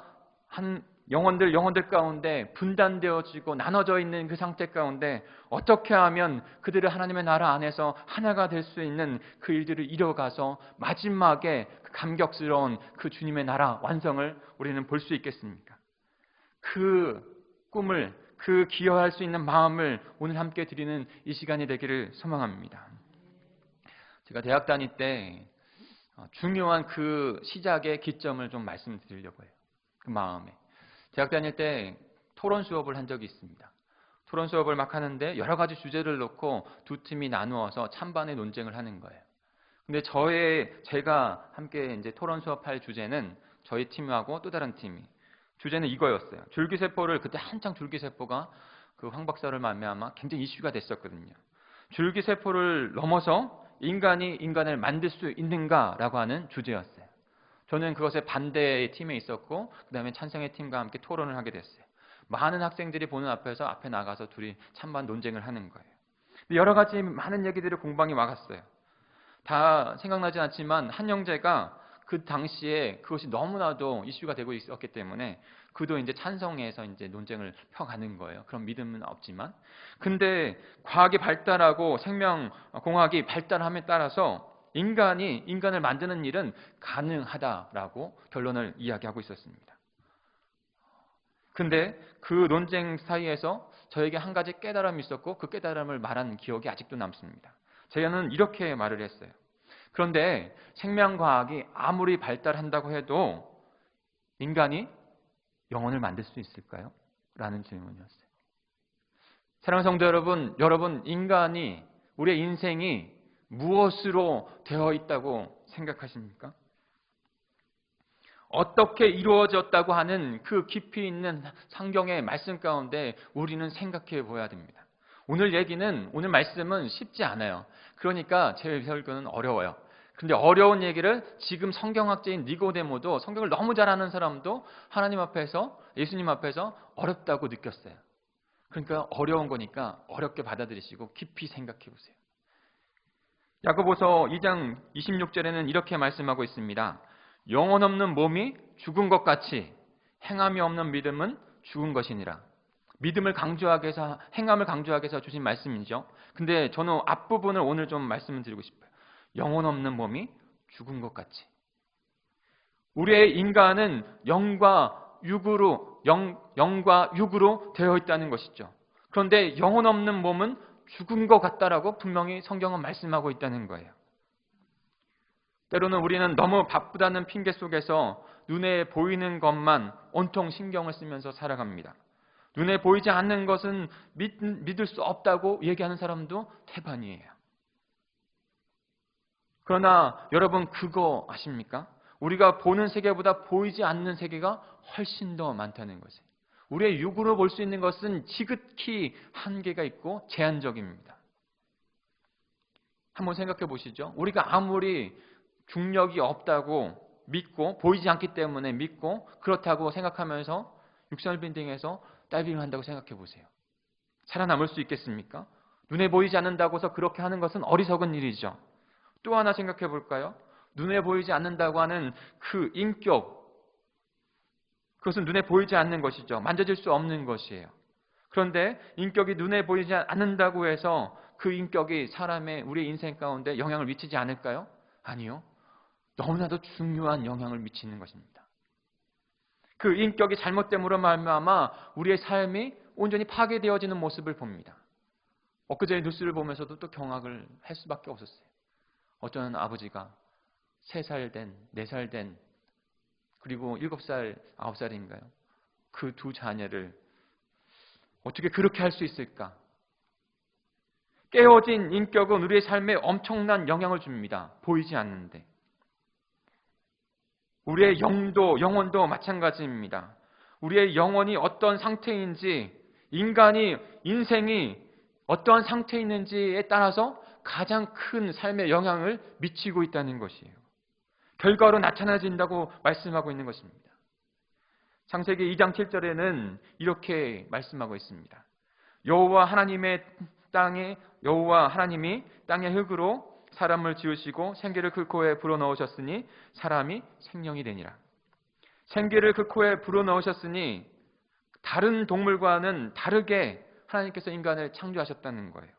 한 영혼들 가운데 분단되어지고 나눠져 있는 그 상태 가운데 어떻게 하면 그들을 하나님의 나라 안에서 하나가 될 수 있는 그 일들을 이뤄가서 마지막에 감격스러운 그 주님의 나라 완성을 우리는 볼 수 있겠습니까? 그 꿈을, 그 기여할 수 있는 마음을 오늘 함께 드리는 이 시간이 되기를 소망합니다. 제가 대학 다닐 때 중요한 그 시작의 기점을 좀 말씀드리려고 해요. 그 마음에. 대학 다닐 때 토론 수업을 한 적이 있습니다. 토론 수업을 막 하는데 여러 가지 주제를 놓고 두 팀이 나누어서 찬반의 논쟁을 하는 거예요. 근데 제가 함께 이제 토론 수업할 주제는 저희 팀하고 또 다른 팀이 주제는 이거였어요. 줄기세포를 그때 한창 줄기세포가 그 황 박사를 말미암아 굉장히 이슈가 됐었거든요. 줄기세포를 넘어서 인간이 인간을 만들 수 있는가라고 하는 주제였어요. 저는 그것에 반대의 팀에 있었고 그 다음에 찬성의 팀과 함께 토론을 하게 됐어요. 많은 학생들이 보는 앞에서 앞에 나가서 둘이 찬반 논쟁을 하는 거예요. 여러 가지 많은 얘기들이 공방이 와갔어요. 다 생각나지 않지만 한 형제가 그 당시에 그것이 너무나도 이슈가 되고 있었기 때문에 그도 이제 찬성해서 이제 논쟁을 펴가는 거예요. 그런 믿음은 없지만. 근데 과학이 발달하고 생명공학이 발달함에 따라서 인간이 인간을 만드는 일은 가능하다라고 결론을 이야기하고 있었습니다. 근데 그 논쟁 사이에서 저에게 한 가지 깨달음이 있었고 그 깨달음을 말한 기억이 아직도 남습니다. 저는 이렇게 말을 했어요. 그런데 생명과학이 아무리 발달한다고 해도 인간이 영혼을 만들 수 있을까요? 라는 질문이었어요. 사랑하는 성도 여러분, 인간이, 우리의 인생이 무엇으로 되어 있다고 생각하십니까? 어떻게 이루어졌다고 하는 그 깊이 있는 성경의 말씀 가운데 우리는 생각해 보아야 됩니다. 오늘 말씀은 쉽지 않아요. 그러니까 제 설교는 어려워요. 근데 어려운 얘기를 지금 성경학자인 니고데모도, 성경을 너무 잘 아는 사람도 하나님 앞에서, 예수님 앞에서 어렵다고 느꼈어요. 그러니까 어려운 거니까 어렵게 받아들이시고 깊이 생각해 보세요. 야고보서 2장 26절에는 이렇게 말씀하고 있습니다. 영혼 없는 몸이 죽은 것 같이 행함이 없는 믿음은 죽은 것이니라. 믿음을 강조하기 위해서, 행함을 강조하기 위해서 주신 말씀이죠. 근데 저는 앞부분을 오늘 좀 말씀을 드리고 싶어요. 영혼 없는 몸이 죽은 것 같이. 우리의 인간은 영과 육으로 되어 있다는 것이죠. 그런데 영혼 없는 몸은 죽은 것 같다라고 분명히 성경은 말씀하고 있다는 거예요. 때로는 우리는 너무 바쁘다는 핑계 속에서 눈에 보이는 것만 온통 신경을 쓰면서 살아갑니다. 눈에 보이지 않는 것은 믿을 수 없다고 얘기하는 사람도 태반이에요. 그러나 여러분 그거 아십니까? 우리가 보는 세계보다 보이지 않는 세계가 훨씬 더 많다는 것이에요. 우리의 육으로 볼 수 있는 것은 지극히 한계가 있고 제한적입니다. 한번 생각해 보시죠. 우리가 아무리 중력이 없다고 믿고 보이지 않기 때문에 믿고 그렇다고 생각하면서 육상을 빈딩해서 다이빙을 한다고 생각해 보세요. 살아남을 수 있겠습니까? 눈에 보이지 않는다고 해서 그렇게 하는 것은 어리석은 일이죠. 또 하나 생각해 볼까요? 눈에 보이지 않는다고 하는 그 인격, 그것은 눈에 보이지 않는 것이죠. 만져질 수 없는 것이에요. 그런데 인격이 눈에 보이지 않는다고 해서 그 인격이 우리의 인생 가운데 영향을 미치지 않을까요? 아니요. 너무나도 중요한 영향을 미치는 것입니다. 그 인격이 잘못됨으로 말미암아 우리의 삶이 온전히 파괴되어지는 모습을 봅니다. 엊그제 뉴스를 보면서도 또 경악을 할 수밖에 없었어요. 어떤 아버지가 3살 된, 4살 된, 그리고 7살, 9살인가요? 그 두 자녀를 어떻게 그렇게 할 수 있을까? 깨어진 인격은 우리의 삶에 엄청난 영향을 줍니다. 보이지 않는데. 우리의 영혼도 마찬가지입니다. 우리의 영혼이 어떤 상태인지, 인생이 어떠한 상태에 있는지에 따라서 가장 큰 삶의 영향을 미치고 있다는 것이에요. 결과로 나타나진다고 말씀하고 있는 것입니다. 창세기 2장 7절에는 이렇게 말씀하고 있습니다. 여호와 하나님이 땅의 흙으로 사람을 지으시고 생기를 그 코에 불어넣으셨으니 사람이 생명이 되니라. 생기를 그 코에 불어넣으셨으니 다른 동물과는 다르게 하나님께서 인간을 창조하셨다는 거예요.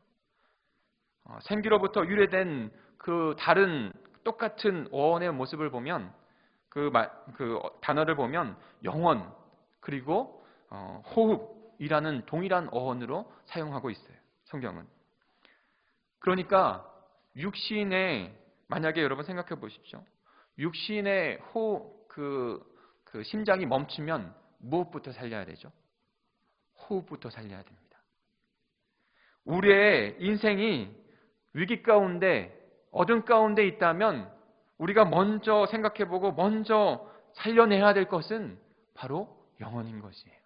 생기로부터 유래된 그 다른 똑같은 어원의 모습을 보면 그 단어를 보면 영혼 그리고 호흡이라는 동일한 어원으로 사용하고 있어요. 성경은. 그러니까 육신의 만약에 여러분 생각해 보십시오. 육신의 그 심장이 멈추면 무엇부터 살려야 되죠? 호흡부터 살려야 됩니다. 우리의 인생이 위기 가운데 어둠 가운데 있다면 우리가 먼저 생각해보고 먼저 살려내야 될 것은 바로 영혼인 것이에요.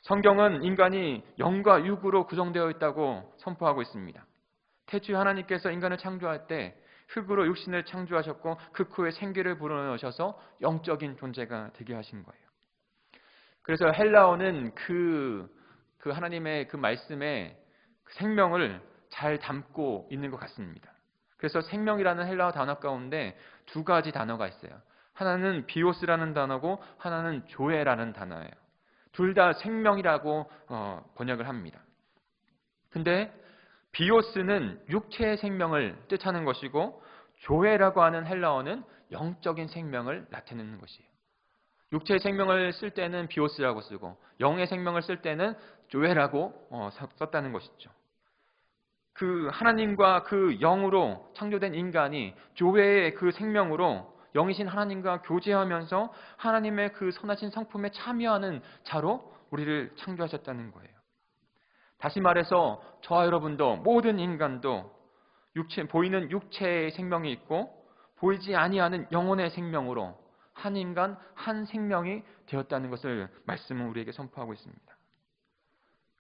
성경은 인간이 영과 육으로 구성되어 있다고 선포하고 있습니다. 태초에 하나님께서 인간을 창조할 때 흙으로 육신을 창조하셨고 그 코에 생기를 불어넣으셔서 영적인 존재가 되게 하신 거예요. 그래서 헬라어는 그 하나님의 그 말씀에 생명을 잘 담고 있는 것 같습니다. 그래서 생명이라는 헬라어 단어 가운데 두 가지 단어가 있어요. 하나는 비오스라는 단어고 하나는 조에라는 단어예요. 둘 다 생명이라고 번역을 합니다. 근데 비오스는 육체의 생명을 뜻하는 것이고 조에라고 하는 헬라어는 영적인 생명을 나타내는 것이에요. 육체의 생명을 쓸 때는 비오스라고 쓰고 영의 생명을 쓸 때는 조에라고 썼다는 것이죠. 그 하나님과 그 영으로 창조된 인간이 조회의 그 생명으로 영이신 하나님과 교제하면서 하나님의 그 선하신 성품에 참여하는 자로 우리를 창조하셨다는 거예요. 다시 말해서 저와 여러분도 모든 인간도 보이는 육체의 생명이 있고 보이지 아니하는 영혼의 생명으로 한 인간 한 생명이 되었다는 것을 말씀은 우리에게 선포하고 있습니다.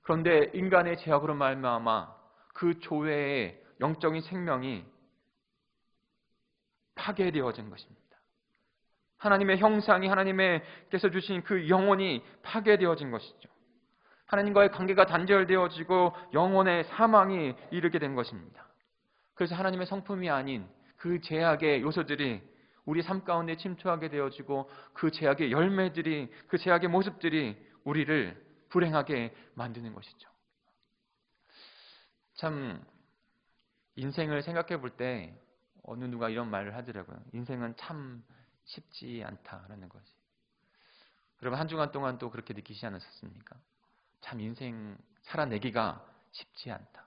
그런데 인간의 죄악으로 말미암아 그 조회의 영적인 생명이 파괴되어진 것입니다. 하나님의 형상이 하나님께서 주신 그 영혼이 파괴되어진 것이죠. 하나님과의 관계가 단절되어지고 영혼의 사망이 이르게 된 것입니다. 그래서 하나님의 성품이 아닌 그 죄악의 요소들이 우리 삶 가운데 침투하게 되어지고 그 죄악의 열매들이 그 죄악의 모습들이 우리를 불행하게 만드는 것이죠. 참 인생을 생각해 볼 때 어느 누가 이런 말을 하더라고요. 인생은 참 쉽지 않다라는 거지. 여러분 한 주간 동안 또 그렇게 느끼지 않으셨습니까? 참 인생 살아내기가 쉽지 않다.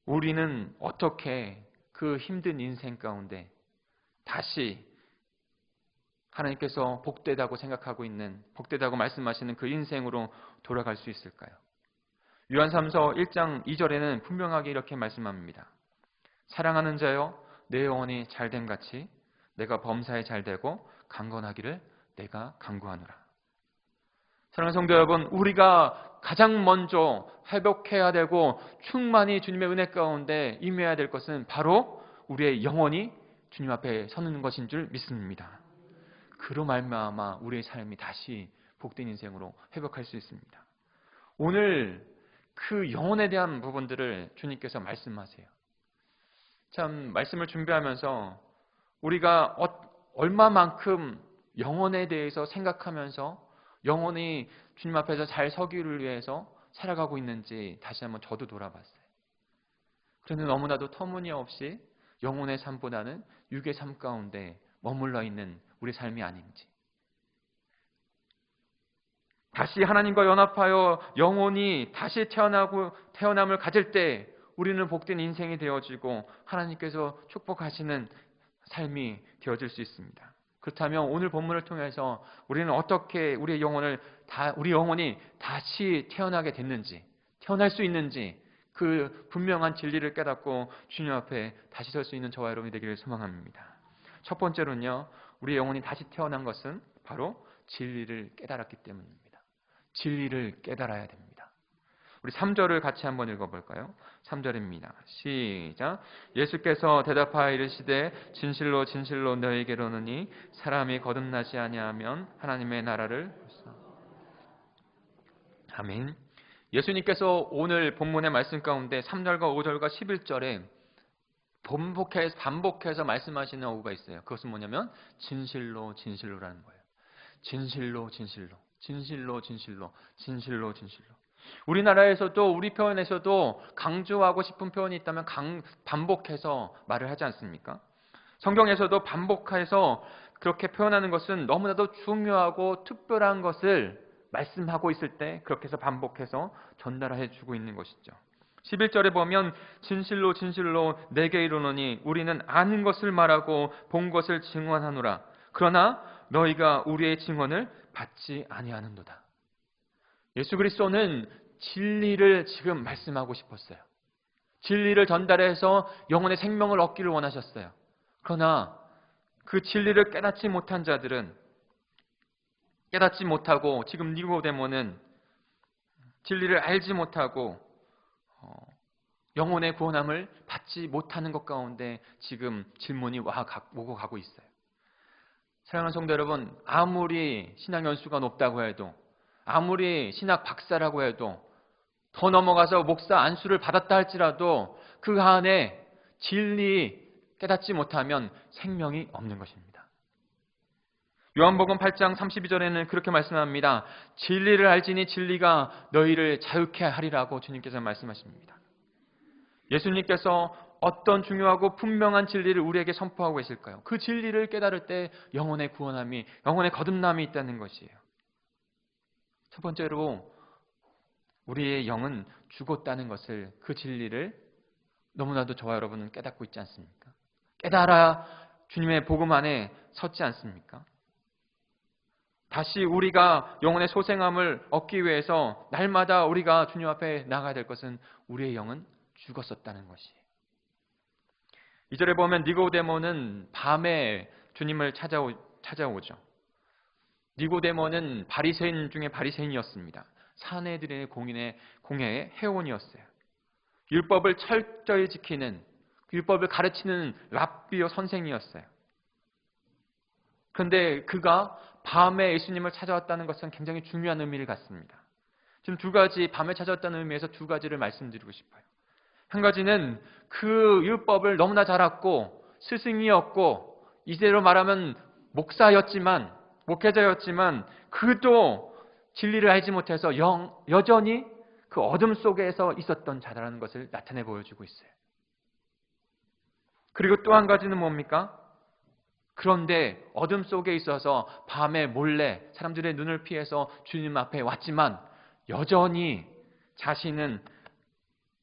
우리는 어떻게 그 힘든 인생 가운데 다시 하나님께서 복되다고 생각하고 있는, 복되다고 말씀하시는 그 인생으로 돌아갈 수 있을까요? 요한삼서 1장 2절에는 분명하게 이렇게 말씀합니다. 사랑하는 자여 내 영혼이 잘됨 같이 내가 범사에 잘되고 강건하기를 내가 간구하노라. 사랑하는 성도 여러분, 우리가 가장 먼저 회복해야 되고 충만히 주님의 은혜 가운데 임해야 될 것은 바로 우리의 영혼이 주님 앞에 서는 것인 줄 믿습니다. 그로 말미암아 우리의 삶이 다시 복된 인생으로 회복할 수 있습니다. 오늘 그 영혼에 대한 부분들을 주님께서 말씀하세요. 참 말씀을 준비하면서 우리가 얼마만큼 영혼에 대해서 생각하면서 영혼이 주님 앞에서 잘 서기를 위해서 살아가고 있는지 다시 한번 저도 돌아봤어요. 그런데 너무나도 터무니없이 영혼의 삶보다는 육의 삶 가운데 머물러 있는 우리 삶이 아닌지. 다시 하나님과 연합하여 영혼이 다시 태어남을 가질 때 우리는 복된 인생이 되어지고 하나님께서 축복하시는 삶이 되어질 수 있습니다. 그렇다면 오늘 본문을 통해서 우리는 어떻게 우리 영혼이 다시 태어나게 됐는지, 태어날 수 있는지 그 분명한 진리를 깨닫고 주님 앞에 다시 설 수 있는 저와 여러분이 되기를 소망합니다. 첫 번째로는요, 우리 영혼이 다시 태어난 것은 바로 진리를 깨달았기 때문입니다. 진리를 깨달아야 됩니다. 우리 3절을 같이 한번 읽어볼까요? 3절입니다. 시작. 예수께서 대답하여 이르시되 진실로 진실로 너희에게 이르노니 사람이 거듭나지 아니하면 하나님의 나라를 아멘. 예수님께서 오늘 본문의 말씀 가운데 3절과 5절과 11절에 반복해서 말씀하시는 어구가 있어요. 그것은 뭐냐면 진실로 진실로라는 거예요. 진실로 진실로 진실로 진실로 진실로 진실로. 우리나라에서도 우리 표현에서도 강조하고 싶은 표현이 있다면 반복해서 말을 하지 않습니까? 성경에서도 반복해서 그렇게 표현하는 것은 너무나도 중요하고 특별한 것을 말씀하고 있을 때 그렇게 해서 반복해서 전달해 주고 있는 것이죠. 11절에 보면 진실로 진실로 내게 이르노니 우리는 아는 것을 말하고 본 것을 증언하노라. 그러나 너희가 우리의 증언을 받지 아니하는도다. 예수 그리스도는 진리를 지금 말씀하고 싶었어요. 진리를 전달해서 영혼의 생명을 얻기를 원하셨어요. 그러나 그 진리를 깨닫지 못한 자들은 깨닫지 못하고 지금 니고데모는 진리를 알지 못하고 영혼의 구원함을 받지 못하는 것 가운데 지금 질문이 오고 가고 있어요. 사랑하는 성도 여러분, 아무리 신앙 연수가 높다고 해도 아무리 신학 박사라고 해도 더 넘어가서 목사 안수를 받았다 할지라도 그 안에 진리 깨닫지 못하면 생명이 없는 것입니다. 요한복음 8장 32절에는 그렇게 말씀합니다. 진리를 알지니 진리가 너희를 자유케 하리라고 주님께서 말씀하십니다. 예수님께서 어떤 중요하고 분명한 진리를 우리에게 선포하고 계실까요? 그 진리를 깨달을 때 영혼의 구원함이, 영혼의 거듭남이 있다는 것이에요. 첫 번째로 우리의 영은 죽었다는 것을, 그 진리를 너무나도 저와 여러분은 깨닫고 있지 않습니까? 깨달아야 주님의 복음 안에 섰지 않습니까? 다시 우리가 영혼의 소생함을 얻기 위해서 날마다 우리가 주님 앞에 나가야 될 것은 우리의 영은 죽었었다는 것이에요. 2절에 보면 니고데모는 밤에 주님을 찾아오죠. 니고데모는 바리새인 중에 바리새인이었습니다. 사내들의 공회의 회원이었어요. 율법을 철저히 지키는, 율법을 가르치는 랍비어 선생이었어요. 그런데 그가 밤에 예수님을 찾아왔다는 것은 굉장히 중요한 의미를 갖습니다. 지금 밤에 찾아왔다는 의미에서 두 가지를 말씀드리고 싶어요. 한 가지는 그 율법을 너무나 잘 알았고 스승이었고 이대로 말하면 목회자였지만 그도 진리를 알지 못해서 여전히 그 어둠 속에서 있었던 자라는 것을 나타내 보여주고 있어요. 그리고 또 한 가지는 뭡니까? 그런데 어둠 속에 있어서 밤에 몰래 사람들의 눈을 피해서 주님 앞에 왔지만 여전히 자신은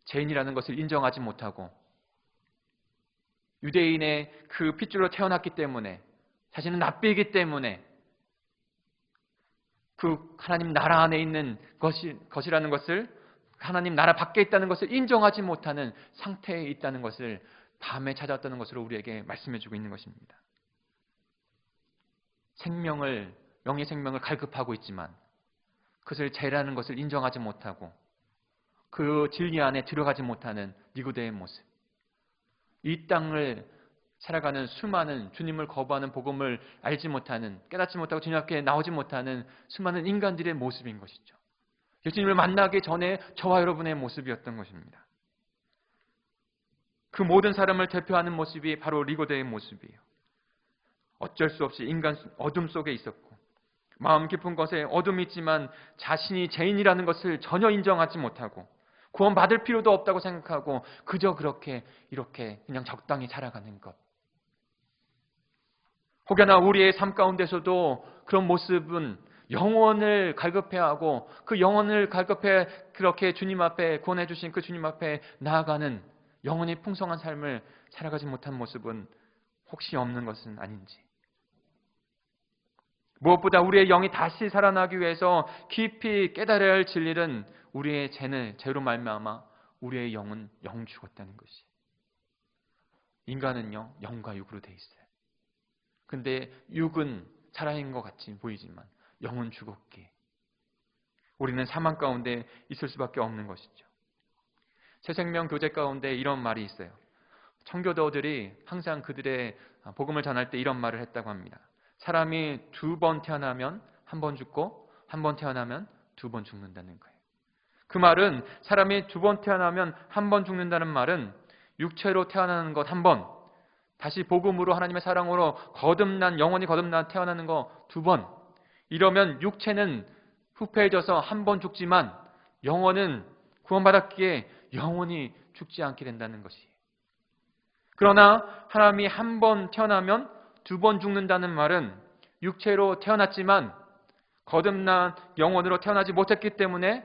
죄인이라는 것을 인정하지 못하고 유대인의 그 핏줄로 태어났기 때문에 자신은 랍비이기 때문에 그 하나님 나라 안에 있는 것이라는 것을, 하나님 나라 밖에 있다는 것을 인정하지 못하는 상태에 있다는 것을 밤에 찾아왔다는 것으로 우리에게 말씀해주고 있는 것입니다. 영의 생명을 갈급하고 있지만 그것을 죄라는 것을 인정하지 못하고 그 진리 안에 들어가지 못하는 니고데의 모습. 이 땅을 살아가는 수많은 주님을 거부하는, 복음을 알지 못하는, 깨닫지 못하고 주님 앞에 나오지 못하는 수많은 인간들의 모습인 것이죠. 예수님을 만나기 전에 저와 여러분의 모습이었던 것입니다. 그 모든 사람을 대표하는 모습이 바로 니고데의 모습이에요. 어쩔 수 없이 인간 어둠 속에 있었고 마음 깊은 것에 어둠이 있지만 자신이 죄인이라는 것을 전혀 인정하지 못하고 구원받을 필요도 없다고 생각하고 그저 이렇게 그냥 적당히 살아가는 것. 혹여나 우리의 삶 가운데서도 그런 모습은 영혼을 갈급해하고 그 영혼을 갈급해 그렇게 주님 앞에 구원해 주신 그 주님 앞에 나아가는 영혼이 풍성한 삶을 살아가지 못한 모습은 혹시 없는 것은 아닌지. 무엇보다 우리의 영이 다시 살아나기 위해서 깊이 깨달아야 할 진리는 우리의 죄로 말미암아 우리의 영은 영 죽었다는 것이. 인간은요, 영과 육으로 돼 있어요. 근데 육은 살아있는 것 같이 보이지만 영은 죽었기에 우리는 사망 가운데 있을 수밖에 없는 것이죠. 새생명 교제 가운데 이런 말이 있어요. 청교도들이 항상 그들의 복음을 전할 때 이런 말을 했다고 합니다. 사람이 2번 태어나면 1번 죽고 1번 태어나면 2번 죽는다는 거예요. 그 말은 사람이 2번 태어나면 1번 죽는다는 말은 육체로 태어나는 것 1번, 다시 복음으로 하나님의 사랑으로 영원히 거듭난 태어나는 거 2번. 이러면 육체는 후패해져서 1번 죽지만 영혼은 구원받았기에 영원히 죽지 않게 된다는 것이에요. 그러나 사람이 1번 태어나면 2번 죽는다는 말은 육체로 태어났지만 거듭난 영혼으로 태어나지 못했기 때문에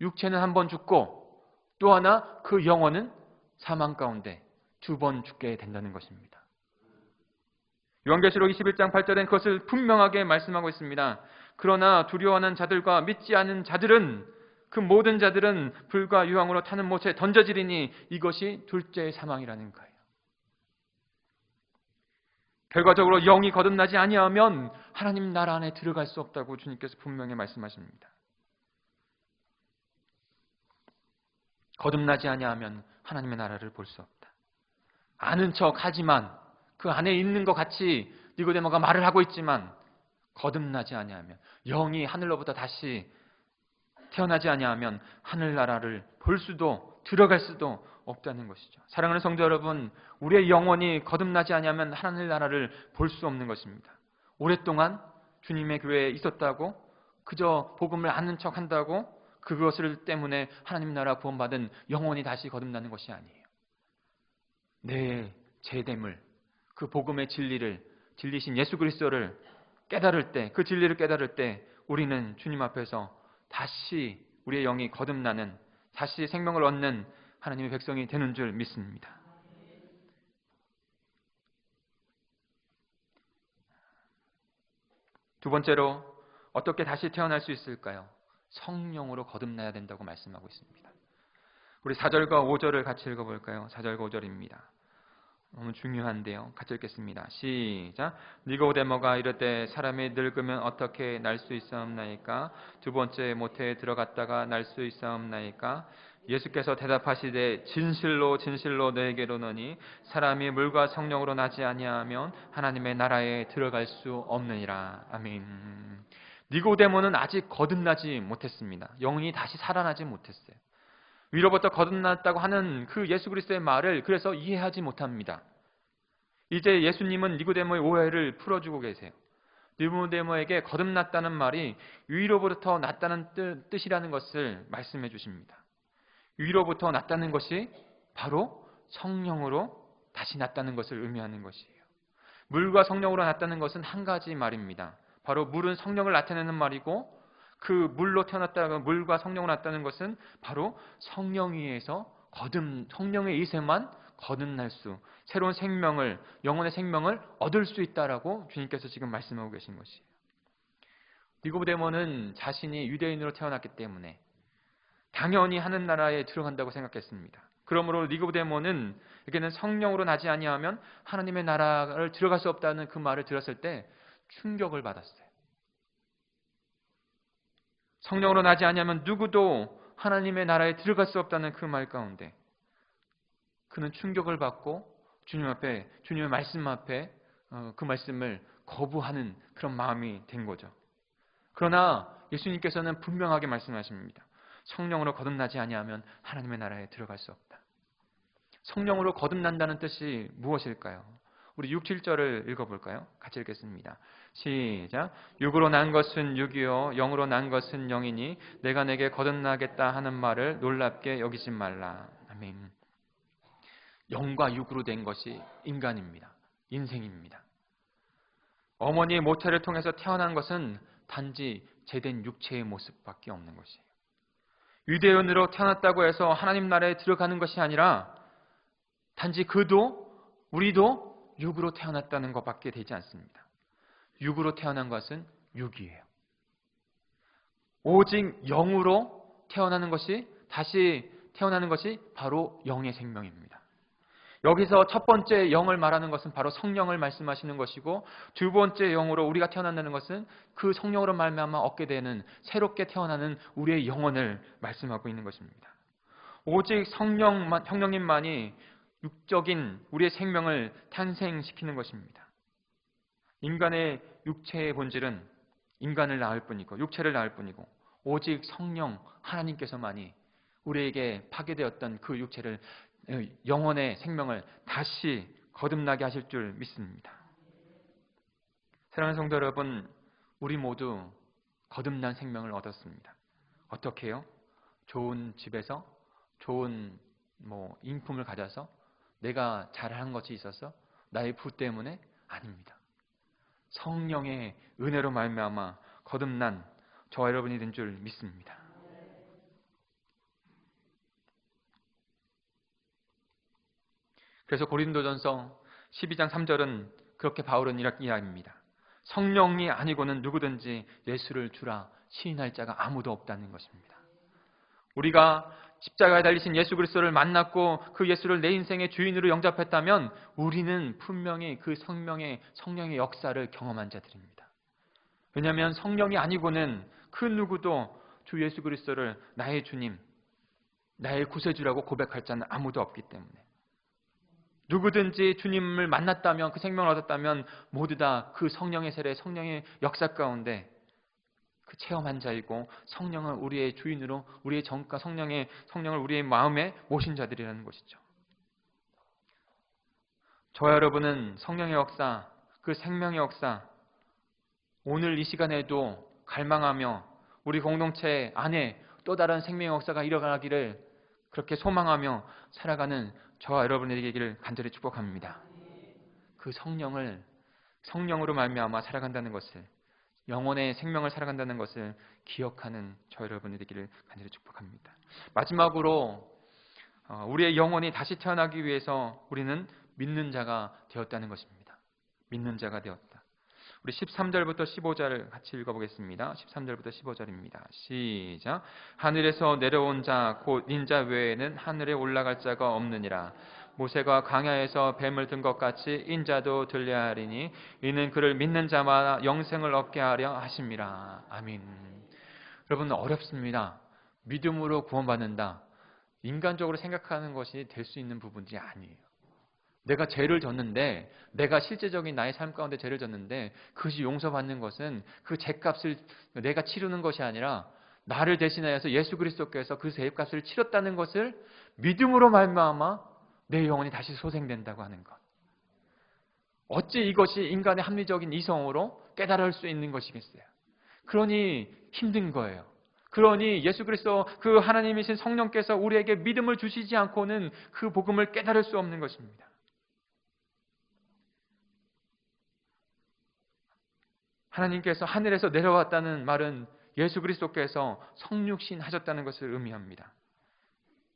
육체는 1번 죽고 또 하나 그 영혼은 사망 가운데 2번 죽게 된다는 것입니다. 요한계시록 21장 8절엔 그것을 분명하게 말씀하고 있습니다. 그러나 두려워하는 자들과 믿지 않은 자들은 그 모든 자들은 불과 유황으로 타는 못에 던져지리니 이것이 둘째의 사망이라는 거예요. 결과적으로 영이 거듭나지 아니하면 하나님 나라 안에 들어갈 수 없다고 주님께서 분명히 말씀하십니다. 거듭나지 아니하면 하나님의 나라를 볼 수 없다. 아는 척 하지만 그 안에 있는 것 같이 니고데모가 말을 하고 있지만 거듭나지 아니하면 영이 하늘로부터 다시 태어나지 아니하면 하늘나라를 볼 수도 들어갈 수도 없다는 것이죠. 사랑하는 성도 여러분, 우리의 영혼이 거듭나지 아니하면 하늘나라를 볼 수 없는 것입니다. 오랫동안 주님의 교회에 있었다고 그저 복음을 아는 척 한다고 그것을 때문에 하나님 나라 구원받은 영혼이 다시 거듭나는 것이 아니에요. 내 죄됨을, 그 복음의 진리를, 진리신 예수 그리스도를 깨달을 때, 그 진리를 깨달을 때 우리는 주님 앞에서 다시 우리의 영이 거듭나는, 다시 생명을 얻는 하나님의 백성이 되는 줄 믿습니다. 두 번째로 어떻게 다시 태어날 수 있을까요? 성령으로 거듭나야 된다고 말씀하고 있습니다. 우리 4절과 5절을 같이 읽어볼까요? 4절과 5절입니다. 너무 중요한데요. 같이 읽겠습니다. 시작. 니고데모가 이르되 사람이 늙으면 어떻게 날 수 있사옵나이까? 두 번째 모태에 들어갔다가 날 수 있사옵나이까? 예수께서 대답하시되 진실로 진실로 너에게 이르노니 사람이 물과 성령으로 나지 아니하면 하나님의 나라에 들어갈 수 없느니라. 아멘. 니고데모는 아직 거듭나지 못했습니다. 영이 다시 살아나지 못했어요. 위로부터 거듭났다고 하는 그 예수 그리스도의 말을 그래서 이해하지 못합니다. 이제 예수님은 니고데모의 오해를 풀어주고 계세요. 니고데모에게 거듭났다는 말이 위로부터 났다는 뜻이라는 것을 말씀해 주십니다. 위로부터 났다는 것이 바로 성령으로 다시 났다는 것을 의미하는 것이에요. 물과 성령으로 났다는 것은 한 가지 말입니다. 바로 물은 성령을 나타내는 말이고 그 물로 태어났다가 물과 성령으로 났다는 것은 바로 성령 위에서 성령의 이세만 거듭날 수, 새로운 생명을, 영혼의 생명을 얻을 수 있다라고 주님께서 지금 말씀하고 계신 것이에요. 니고데모는 자신이 유대인으로 태어났기 때문에 당연히 하는 나라에 들어간다고 생각했습니다. 그러므로 니고데모는 에게는 성령으로 나지 아니하면 하나님의 나라를 들어갈 수 없다는 그 말을 들었을 때 충격을 받았어요. 성령으로 나지 아니하면 누구도 하나님의 나라에 들어갈 수 없다는 그 말 가운데 그는 충격을 받고 주님의 말씀 앞에 그 말씀을 거부하는 그런 마음이 된 거죠. 그러나 예수님께서는 분명하게 말씀하십니다. 성령으로 거듭나지 아니하면 하나님의 나라에 들어갈 수 없다. 성령으로 거듭난다는 뜻이 무엇일까요? 우리 6, 7절을 읽어볼까요? 같이 읽겠습니다. 시작. 육으로 난 것은 육이요 영으로 난 것은 영이니 내가 내게 거듭나겠다 하는 말을 놀랍게 여기지 말라. 아멘. 영과 육으로 된 것이 인간입니다. 인생입니다. 어머니의 모태를 통해서 태어난 것은 단지 제된 육체의 모습밖에 없는 것이에요. 유대인으로 태어났다고 해서 하나님 나라에 들어가는 것이 아니라 단지 그도 우리도 육으로 태어났다는 것밖에 되지 않습니다. 육으로 태어난 것은 육이에요. 오직 영으로 태어나는 것이, 다시 태어나는 것이 바로 영의 생명입니다. 여기서 첫 번째 영을 말하는 것은 바로 성령을 말씀하시는 것이고, 두 번째 영으로 우리가 태어난다는 것은 그 성령으로 말미암아 얻게 되는 새롭게 태어나는 우리의 영혼을 말씀하고 있는 것입니다. 오직 성령님만이 육적인 우리의 생명을 탄생시키는 것입니다. 인간의 육체의 본질은 인간을 낳을 뿐이고 육체를 낳을 뿐이고, 오직 성령 하나님께서만이 우리에게 파괴되었던 그 육체를, 영혼의 생명을 다시 거듭나게 하실 줄 믿습니다. 사랑하는 성도 여러분, 우리 모두 거듭난 생명을 얻었습니다. 어떻게 해요? 좋은 집에서, 좋은 인품을 가져서, 내가 잘한 것이 있어서, 나의 부 때문에? 아닙니다. 성령의 은혜로 말미암아 거듭난 저와 여러분이 된 줄 믿습니다. 그래서 고린도전서 12장 3절은 그렇게 바울은 이렇게 이야기합니다. 성령이 아니고는 누구든지 예수를 주라 시인할 자가 아무도 없다는 것입니다. 우리가 십자가에 달리신 예수 그리스도를 만났고 그 예수를 내 인생의 주인으로 영접했다면 우리는 분명히 그 성령의 역사를 경험한 자들입니다. 왜냐하면 성령이 아니고는 그 누구도 주 예수 그리스도를 나의 주님, 나의 구세주라고 고백할 자는 아무도 없기 때문에, 누구든지 주님을 만났다면, 그 생명을 얻었다면 모두 다 그 성령의 세례, 성령의 역사 가운데 그 체험한 자이고, 성령을 우리의 주인으로, 우리의 정과 성령을 우리의 마음에 모신 자들이라는 것이죠. 저와 여러분은 성령의 역사, 그 생명의 역사, 오늘 이 시간에도 갈망하며 우리 공동체 안에 또 다른 생명의 역사가 일어나기를 그렇게 소망하며 살아가는 저와 여러분에게 되기를 간절히 축복합니다. 그 성령으로 말미암아 살아간다는 것을, 영혼의 생명을 살아간다는 것을 기억하는 저 여러분이 되기를 간절히 축복합니다. 마지막으로 우리의 영혼이 다시 태어나기 위해서 우리는 믿는 자가 되었다는 것입니다. 믿는 자가 되었다. 우리 13절부터 15절 같이 읽어보겠습니다. 13절부터 15절입니다. 시작. 하늘에서 내려온 자 곧 인자 외에는 하늘에 올라갈 자가 없느니라. 모세가 광야에서 뱀을 든 것 같이 인자도 들려야 하리니 이는 그를 믿는 자마다 영생을 얻게 하려 하심이라. 아멘. 여러분, 어렵습니다. 믿음으로 구원받는다, 인간적으로 생각하는 것이 될 수 있는 부분이 아니에요. 내가 죄를 졌는데, 내가 실제적인 나의 삶 가운데 죄를 졌는데 그것이 용서받는 것은 그 죄값을 내가 치르는 것이 아니라 나를 대신하여서 예수 그리스도께서 그 죄값을 치렀다는 것을 믿음으로 말미암아 내 영혼이 다시 소생된다고 하는 것. 어찌 이것이 인간의 합리적인 이성으로 깨달을 수 있는 것이겠어요? 그러니 힘든 거예요. 그러니 예수 그리스도 그 하나님이신 성령께서 우리에게 믿음을 주시지 않고는 그 복음을 깨달을 수 없는 것입니다. 하나님께서 하늘에서 내려왔다는 말은 예수 그리스도께서 성육신 하셨다는 것을 의미합니다.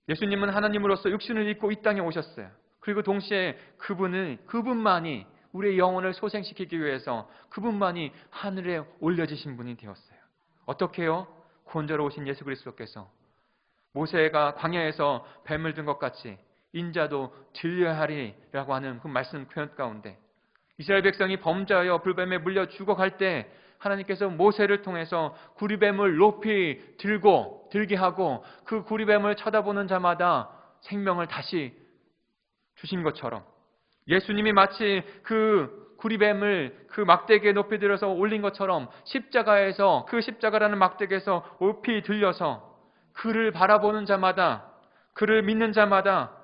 예수님은 하나님으로서 육신을 입고 이 땅에 오셨어요. 그리고 동시에 그분만이 우리의 영혼을 소생시키기 위해서 그분만이 하늘에 올려지신 분이 되었어요. 어떻게 해요? 구원자로 오신 예수 그리스도께서 모세가 광야에서 뱀을 든 것 같이 인자도 들려야 하리라고 하는 그 말씀 표현 가운데 이스라엘 백성이 범죄하여 불뱀에 물려 죽어갈 때 하나님께서 모세를 통해서 구리뱀을 높이 들게 하고 그 구리뱀을 쳐다보는 자마다 생명을 다시 주신 것처럼, 예수님이 마치 그 구리뱀을 그 막대기에 높이 들어서 올린 것처럼 십자가에서, 그 십자가라는 막대기에서 높이 들려서 그를 바라보는 자마다, 그를 믿는 자마다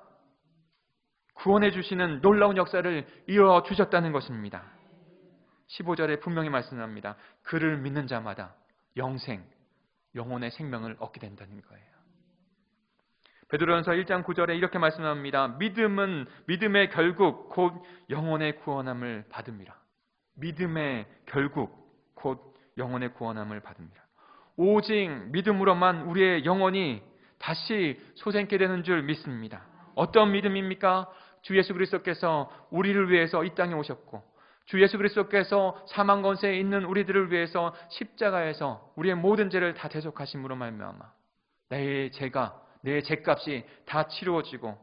구원해 주시는 놀라운 역사를 이루어 주셨다는 것입니다. 15절에 분명히 말씀합니다. 그를 믿는 자마다 영혼의 생명을 얻게 된다는 거예요. 베드로전서 1장 9절에 이렇게 말씀합니다. 믿음의 결국 곧 영혼의 구원함을 받음이라. 믿음의 결국 곧 영혼의 구원함을 받습니다. 오직 믿음으로만 우리의 영혼이 다시 소생케 되는 줄 믿습니다. 어떤 믿음입니까? 주 예수 그리스도께서 우리를 위해서 이 땅에 오셨고 주 예수 그리스도께서 사망 권세에 있는 우리들을 위해서 십자가에서 우리의 모든 죄를 다 대속하심으로 말미암아 내 죄값이 다 치루어지고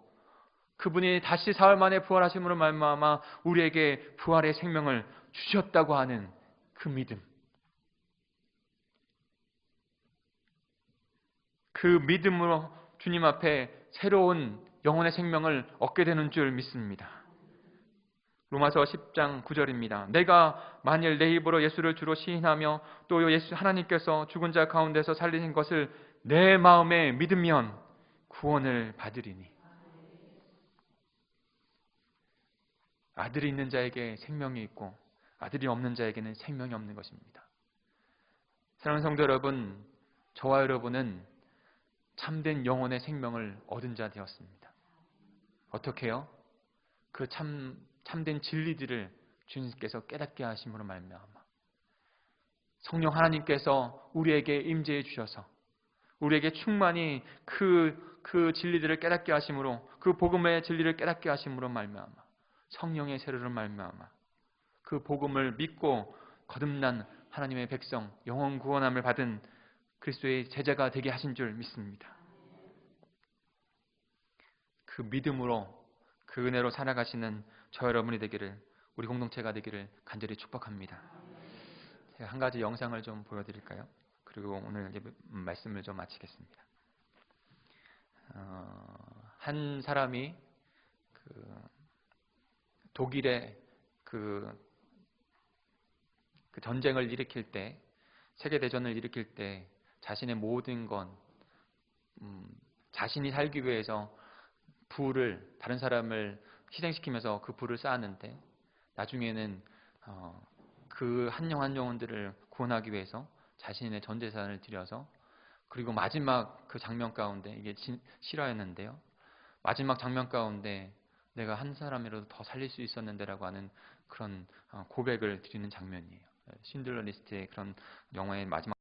그분이 다시 사흘 만에 부활하심으로 말미암아 우리에게 부활의 생명을 주셨다고 하는 그 믿음. 그 믿음으로 주님 앞에 새로운 영혼의 생명을 얻게 되는 줄 믿습니다. 로마서 10장 9절입니다. 내가 만일 내 입으로 예수를 주로 시인하며 또 예수 하나님께서 죽은 자 가운데서 살리신 것을 내 마음에 믿으면 구원을 받으리니. 아들이 있는 자에게 생명이 있고 아들이 없는 자에게는 생명이 없는 것입니다. 사랑하는 성도 여러분, 저와 여러분은 참된 영혼의 생명을 얻은 자 되었습니다. 어떻게요? 그 참된 진리들을 주님께서 깨닫게 하심으로 말미암아 성령 하나님께서 우리에게 임재해 주셔서 우리에게 충만히 그 진리들을 깨닫게 하심으로 그 복음의 진리를 깨닫게 하심으로 말미암아 성령의 세례로 말미암아 그 복음을 믿고 거듭난 하나님의 백성 영혼 구원함을 받은 그리스도의 제자가 되게 하신 줄 믿습니다. 그 믿음으로 그 은혜로 살아가시는 저 여러분이 되기를 우리 공동체가 되기를 간절히 축복합니다. 제가 한 가지 영상을 좀 보여드릴까요? 그리고 오늘 이제 말씀을 좀 마치겠습니다. 한 사람이 독일의 그 전쟁을 일으킬 때 세계 대전을 일으킬 때 자신의 모든 건 자신이 살기 위해서 부를 다른 사람을 희생시키면서 그 부를 쌓았는데 나중에는 그 한 영혼들을 구원하기 위해서 자신의 전 재산을 들여서 그리고 마지막 그 장면 가운데 이게 실화였는데요. 마지막 장면 가운데 내가 한 사람이라도 더 살릴 수 있었는데라고 하는 그런 고백을 드리는 장면이에요. 신들러 리스트의 그런 영화의 마지막